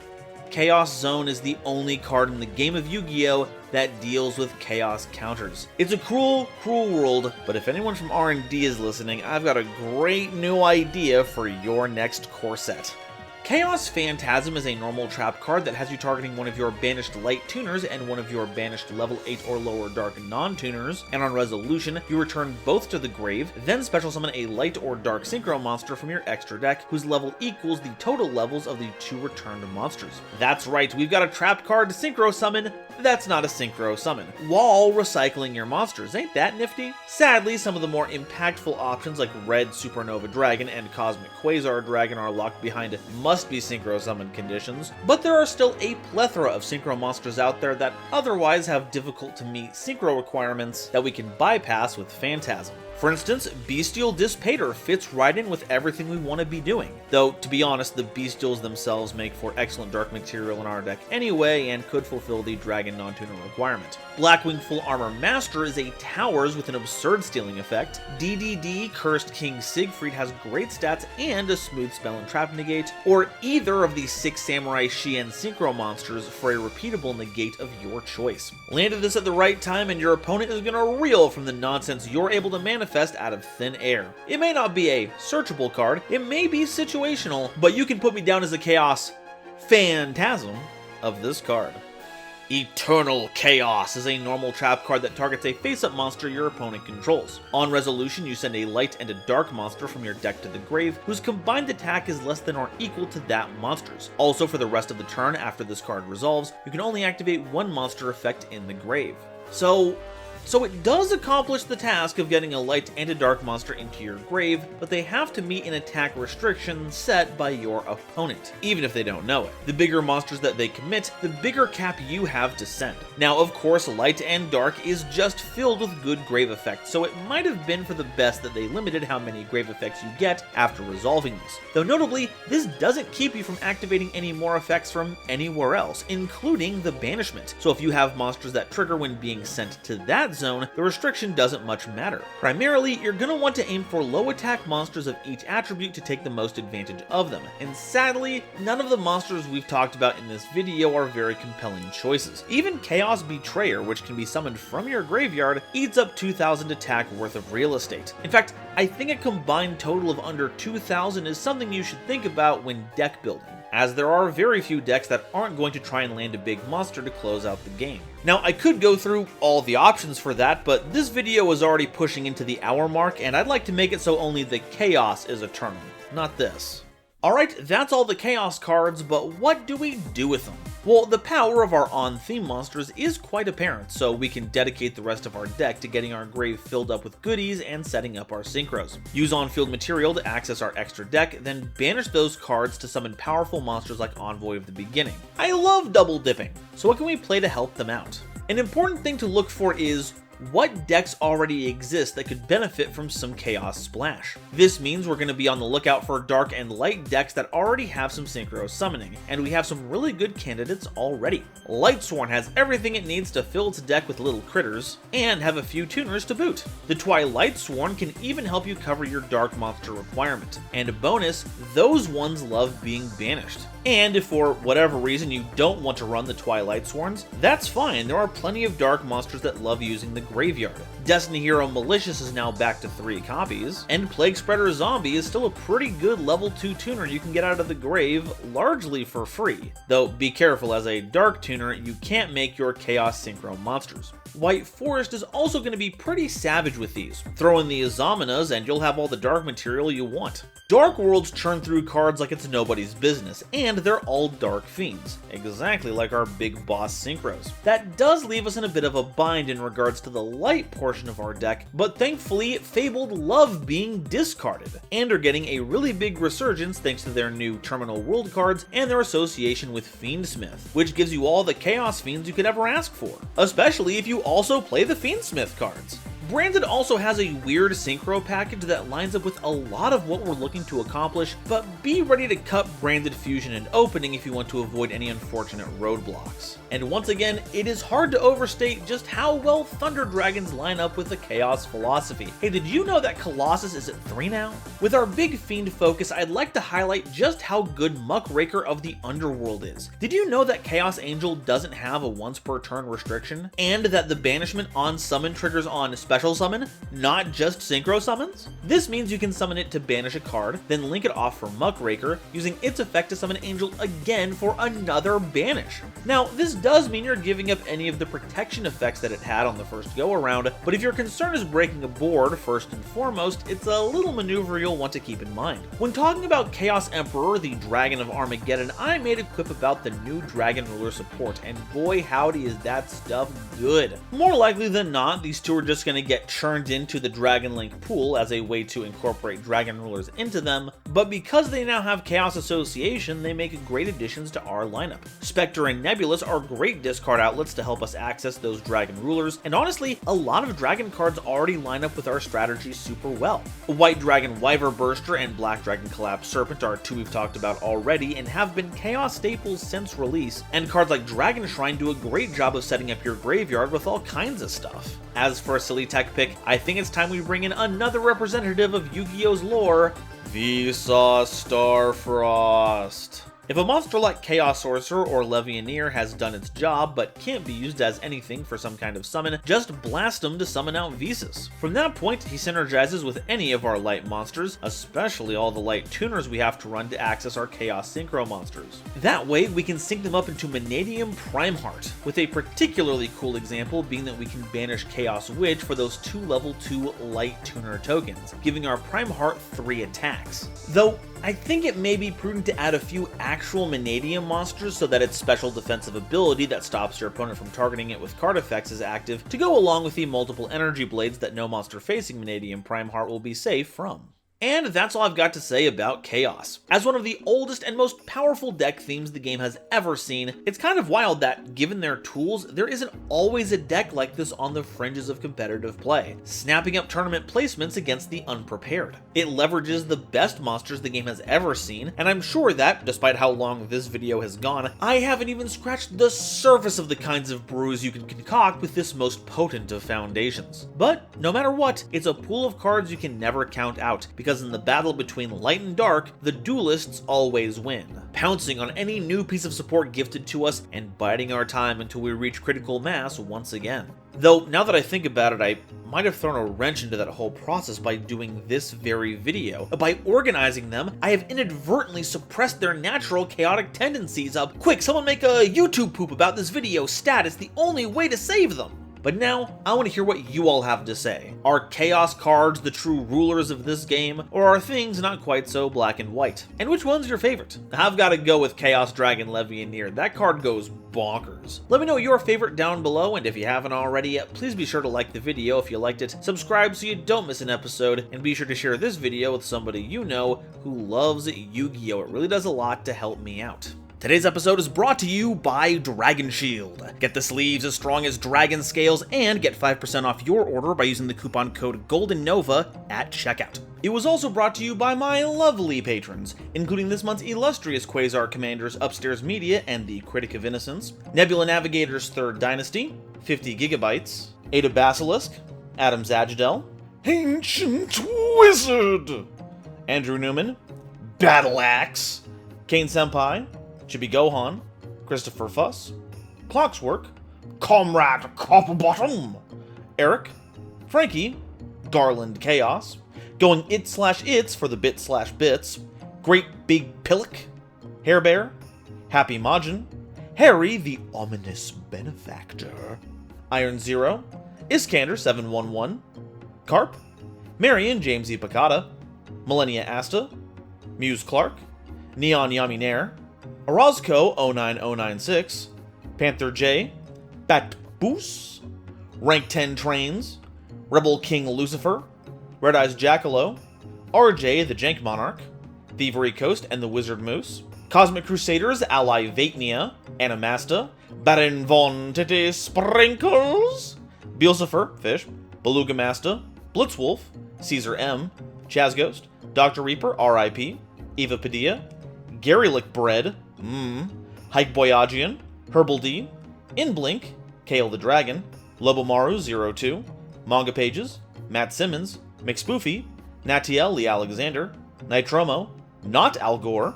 Speaker 1: Chaos Zone is the only card in the game of Yu-Gi-Oh! That deals with Chaos counters. It's a cruel, cruel world, but if anyone from R&D is listening, I've got a great new idea for your next core set. Chaos Phantasm is a normal trap card that has you targeting one of your banished light tuners and one of your banished level 8 or lower dark non-tuners, and on resolution, you return both to the grave, then special summon a light or dark synchro monster from your extra deck, whose level equals the total levels of the 2 returned monsters. That's right, we've got a trap card to synchro summon. That's not a synchro summon, while recycling your monsters. Ain't that nifty? Sadly, some of the more impactful options like Red Supernova Dragon and Cosmic Quasar Dragon are locked behind must-be synchro summon conditions, but there are still a plethora of synchro monsters out there that otherwise have difficult to meet synchro requirements that we can bypass with Phantasm. For instance, Bestial Dispater fits right in with everything we want to be doing. Though, to be honest, the Bestials themselves make for excellent dark material in our deck anyway and could fulfill the Dragon non-tuner requirement. Blackwing Full Armor Master is a Towers with an absurd stealing effect. DDD Cursed King Siegfried has great stats and a smooth spell and trap negate, or either of the 6 Samurai Shien Synchro monsters for a repeatable negate of your choice. Landed this at the right time and your opponent is gonna reel from the nonsense you're able to manifest manifest out of thin air. It may not be a searchable card, it may be situational, but you can put me down as the Chaos Phantasm of this card. Eternal Chaos is a normal trap card that targets a face-up monster your opponent controls. On resolution, you send a light and a dark monster from your deck to the grave, whose combined attack is less than or equal to that monster's. Also, for the rest of the turn after this card resolves, you can only activate one monster effect in the grave. So it does accomplish the task of getting a light and a dark monster into your grave, but they have to meet an attack restriction set by your opponent, even if they don't know it. The bigger monsters that they commit, the bigger cap you have to send. Now, of course, light and dark is just filled with good grave effects, so it might have been for the best that they limited how many grave effects you get after resolving these. Though notably, this doesn't keep you from activating any more effects from anywhere else, including the banishment. So if you have monsters that trigger when being sent to that zone, the restriction doesn't much matter. Primarily, you're going to want to aim for low attack monsters of each attribute to take the most advantage of them, and sadly, none of the monsters we've talked about in this video are very compelling choices. Even Chaos Betrayer, which can be summoned from your graveyard, eats up 2,000 attack worth of real estate. In fact, I think a combined total of under 2,000 is something you should think about when deck building, as there are very few decks that aren't going to try and land a big monster to close out the game. Now, I could go through all the options for that, but this video is already pushing into the hour mark, and I'd like to make it so only the Chaos is eternal, not this. Alright, that's all the Chaos cards, but what do we do with them? Well, the power of our on-theme monsters is quite apparent, so we can dedicate the rest of our deck to getting our grave filled up with goodies and setting up our synchros. Use on-field material to access our extra deck, then banish those cards to summon powerful monsters like Envoy of the Beginning. I love double dipping, so what can we play to help them out? An important thing to look for is what decks already exist that could benefit from some Chaos Splash. This means we're going to be on the lookout for dark and light decks that already have some synchro summoning, and we have some really good candidates already. Lightsworn has everything it needs to fill its deck with little critters, and have a few tuners to boot. The Twilightsworn can even help you cover your dark monster requirement, and a bonus, those ones love being banished. And if for whatever reason you don't want to run the Twilightsworns, that's fine, there are plenty of dark monsters that love using the graveyard. Destiny Hero Malicious is now back to 3 copies, and Plague Spreader Zombie is still a pretty good level 2 tuner you can get out of the grave, largely for free. Though be careful, as a dark tuner, you can't make your Chaos Synchro monsters. White Forest is also going to be pretty savage with these. Throw in the Azaminas and you'll have all the dark material you want. Dark Worlds churn through cards like it's nobody's business, and they're all Dark Fiends, exactly like our big boss synchros. That does leave us in a bit of a bind in regards to the light portion of our deck, but thankfully Fabled love being discarded, and are getting a really big resurgence thanks to their new Terminal World cards and their association with Fiendsmith, which gives you all the Chaos Fiends you could ever ask for, especially if you also play the Fiendsmith cards. Branded also has a weird synchro package that lines up with a lot of what we're looking to accomplish, but be ready to cut Branded Fusion and Opening if you want to avoid any unfortunate roadblocks. And once again, it is hard to overstate just how well Thunder Dragons line up with the Chaos philosophy. Hey, did you know that Colossus is at 3 now? With our big Fiend focus, I'd like to highlight just how good Muckraker of the Underworld is. Did you know that Chaos Angel doesn't have a once per turn restriction? And that the banishment on summon triggers on special summon, not just synchro summons? This means you can summon it to banish a card, then link it off for Muckraker, using its effect to summon Angel again for another banish. Now, this does mean you're giving up any of the protection effects that it had on the first go around, but if your concern is breaking a board, first and foremost, it's a little maneuver you'll want to keep in mind. When talking about Chaos Emperor, the Dragon of Armageddon, I made a quip about the new Dragon Ruler support, and boy howdy is that stuff good. More likely than not, these two are just going to get churned into the Dragon Link pool as a way to incorporate Dragon Rulers into them, but because they now have Chaos Association, they make great additions to our lineup. Spectre and Nebulous are great discard outlets to help us access those Dragon Rulers, and honestly, a lot of Dragon cards already line up with our strategy super well. White Dragon Wyver Burster and Black Dragon Collapse Serpent are 2 we've talked about already and have been Chaos staples since release, and cards like Dragon Shrine do a great job of setting up your graveyard with all kinds of stuff. As for a silly tech pick, I think it's time we bring in another representative of Yu-Gi-Oh's lore, Visa Starfrost. If a monster like Chaos Sorcerer or Levianeer has done its job but can't be used as anything for some kind of summon, just blast him to summon out Visas. From that point, he synergizes with any of our light monsters, especially all the light tuners we have to run to access our Chaos Synchro monsters. That way, we can sync them up into Mannadium Primeheart, with a particularly cool example being that we can banish Chaos Witch for those 2 level 2 light tuner tokens, giving our Primeheart 3 attacks. Though, I think it may be prudent to add a few actual Mannadium monsters so that its special defensive ability that stops your opponent from targeting it with card effects is active, to go along with the multiple energy blades that no monster facing Mannadium Primeheart will be safe from. And that's all I've got to say about Chaos. As one of the oldest and most powerful deck themes the game has ever seen, it's kind of wild that, given their tools, there isn't always a deck like this on the fringes of competitive play, snapping up tournament placements against the unprepared. It leverages the best monsters the game has ever seen, and I'm sure that, despite how long this video has gone, I haven't even scratched the surface of the kinds of brews you can concoct with this most potent of foundations. But, no matter what, it's a pool of cards you can never count out, because in the battle between light and dark, the duelists always win, pouncing on any new piece of support gifted to us and biding our time until we reach critical mass once again. Though, now that I think about it, I might have thrown a wrench into that whole process by doing this very video. By organizing them, I have inadvertently suppressed their natural chaotic tendencies of, quick, someone make a YouTube poop about this video, stat, it's the only way to save them. But now, I want to hear what you all have to say. Are Chaos cards the true rulers of this game, or are things not quite so black and white? And which one's your favorite? I've got to go with Chaos Dragon Levianeer. That card goes bonkers. Let me know your favorite down below, and if you haven't already yet, please be sure to like the video if you liked it, subscribe so you don't miss an episode, and be sure to share this video with somebody you know who loves Yu-Gi-Oh! It really does a lot to help me out. Today's episode is brought to you by Dragon Shield. Get the sleeves as strong as dragon scales and get 5% off your order by using the coupon code GoldenNova at checkout. It was also brought to you by my lovely patrons, including this month's illustrious Quasar Commanders Upstairs Media and the Critic of Innocence, Nebula Navigator's 3rd Dynasty, 50 Gigabytes, Ada Basilisk, Adam Zagidel, Ancient Wizard, Andrew Newman, Battle Axe, Kane Senpai, Chibi Gohan, Christopher Fuss, Clockswork, Comrade Copperbottom, Eric, Frankie, Garland Chaos, Going It/Its for the Bit/Bits, Great Big Pillock, Hair Bear, Happy Majin, Harry the Ominous Benefactor, Iron Zero, Iskander 711, Carp, Marion James E. Picata, Millennia Asta, Muse Clark, Neon Yami Nair, Orozco 09096, Panther J, Bat Boos, Rank 10 Trains, Rebel King Lucifer, Red Eyes Jackalow, RJ the Jank Monarch, Thievery Coast and the Wizard Moose, Cosmic Crusaders Ally Vatnia, Animasta, Baron Von Titty Sprinkles, Beelzephyr, Fish, Beluga Masta, Blitzwolf, Caesar M, Chazghost, Dr. Reaper, RIP, Eva Padilla, Gary Lick Bread, Hike Boyagian, Herbal D, Inblink, Kale the Dragon, Lobomaru 02, Manga Pages, Matt Simmons, McSpoofy, Natiel Lee Alexander, Nitromo, Not Al Gore,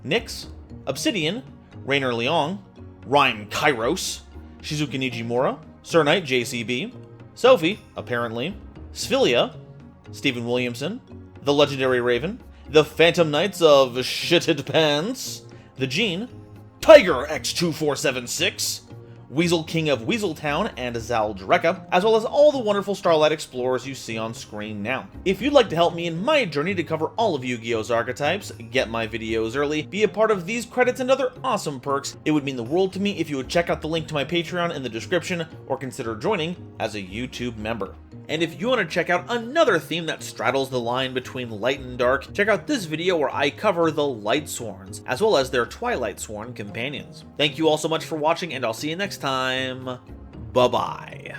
Speaker 1: Nyx, Obsidian, Rainer Leong, Ryan Kairos, Shizuka Nijimura, Sir Knight JCB, Sophie, apparently, Sphilia, Stephen Williamson, The Legendary Raven, The Phantom Knights of Shitted Pants, The Gene, Tiger X2476, Weasel King of Weaseltown and Zal Dreka, as well as all the wonderful Starlight Explorers you see on screen now. If you'd like to help me in my journey to cover all of Yu-Gi-Oh's archetypes, get my videos early, be a part of these credits and other awesome perks, it would mean the world to me if you would check out the link to my Patreon in the description or consider joining as a YouTube member. And if you want to check out another theme that straddles the line between light and dark, check out this video where I cover the Light Sworns, as well as their Twilight Sworn companions. Thank you all so much for watching, and I'll see you next time. Bye-bye.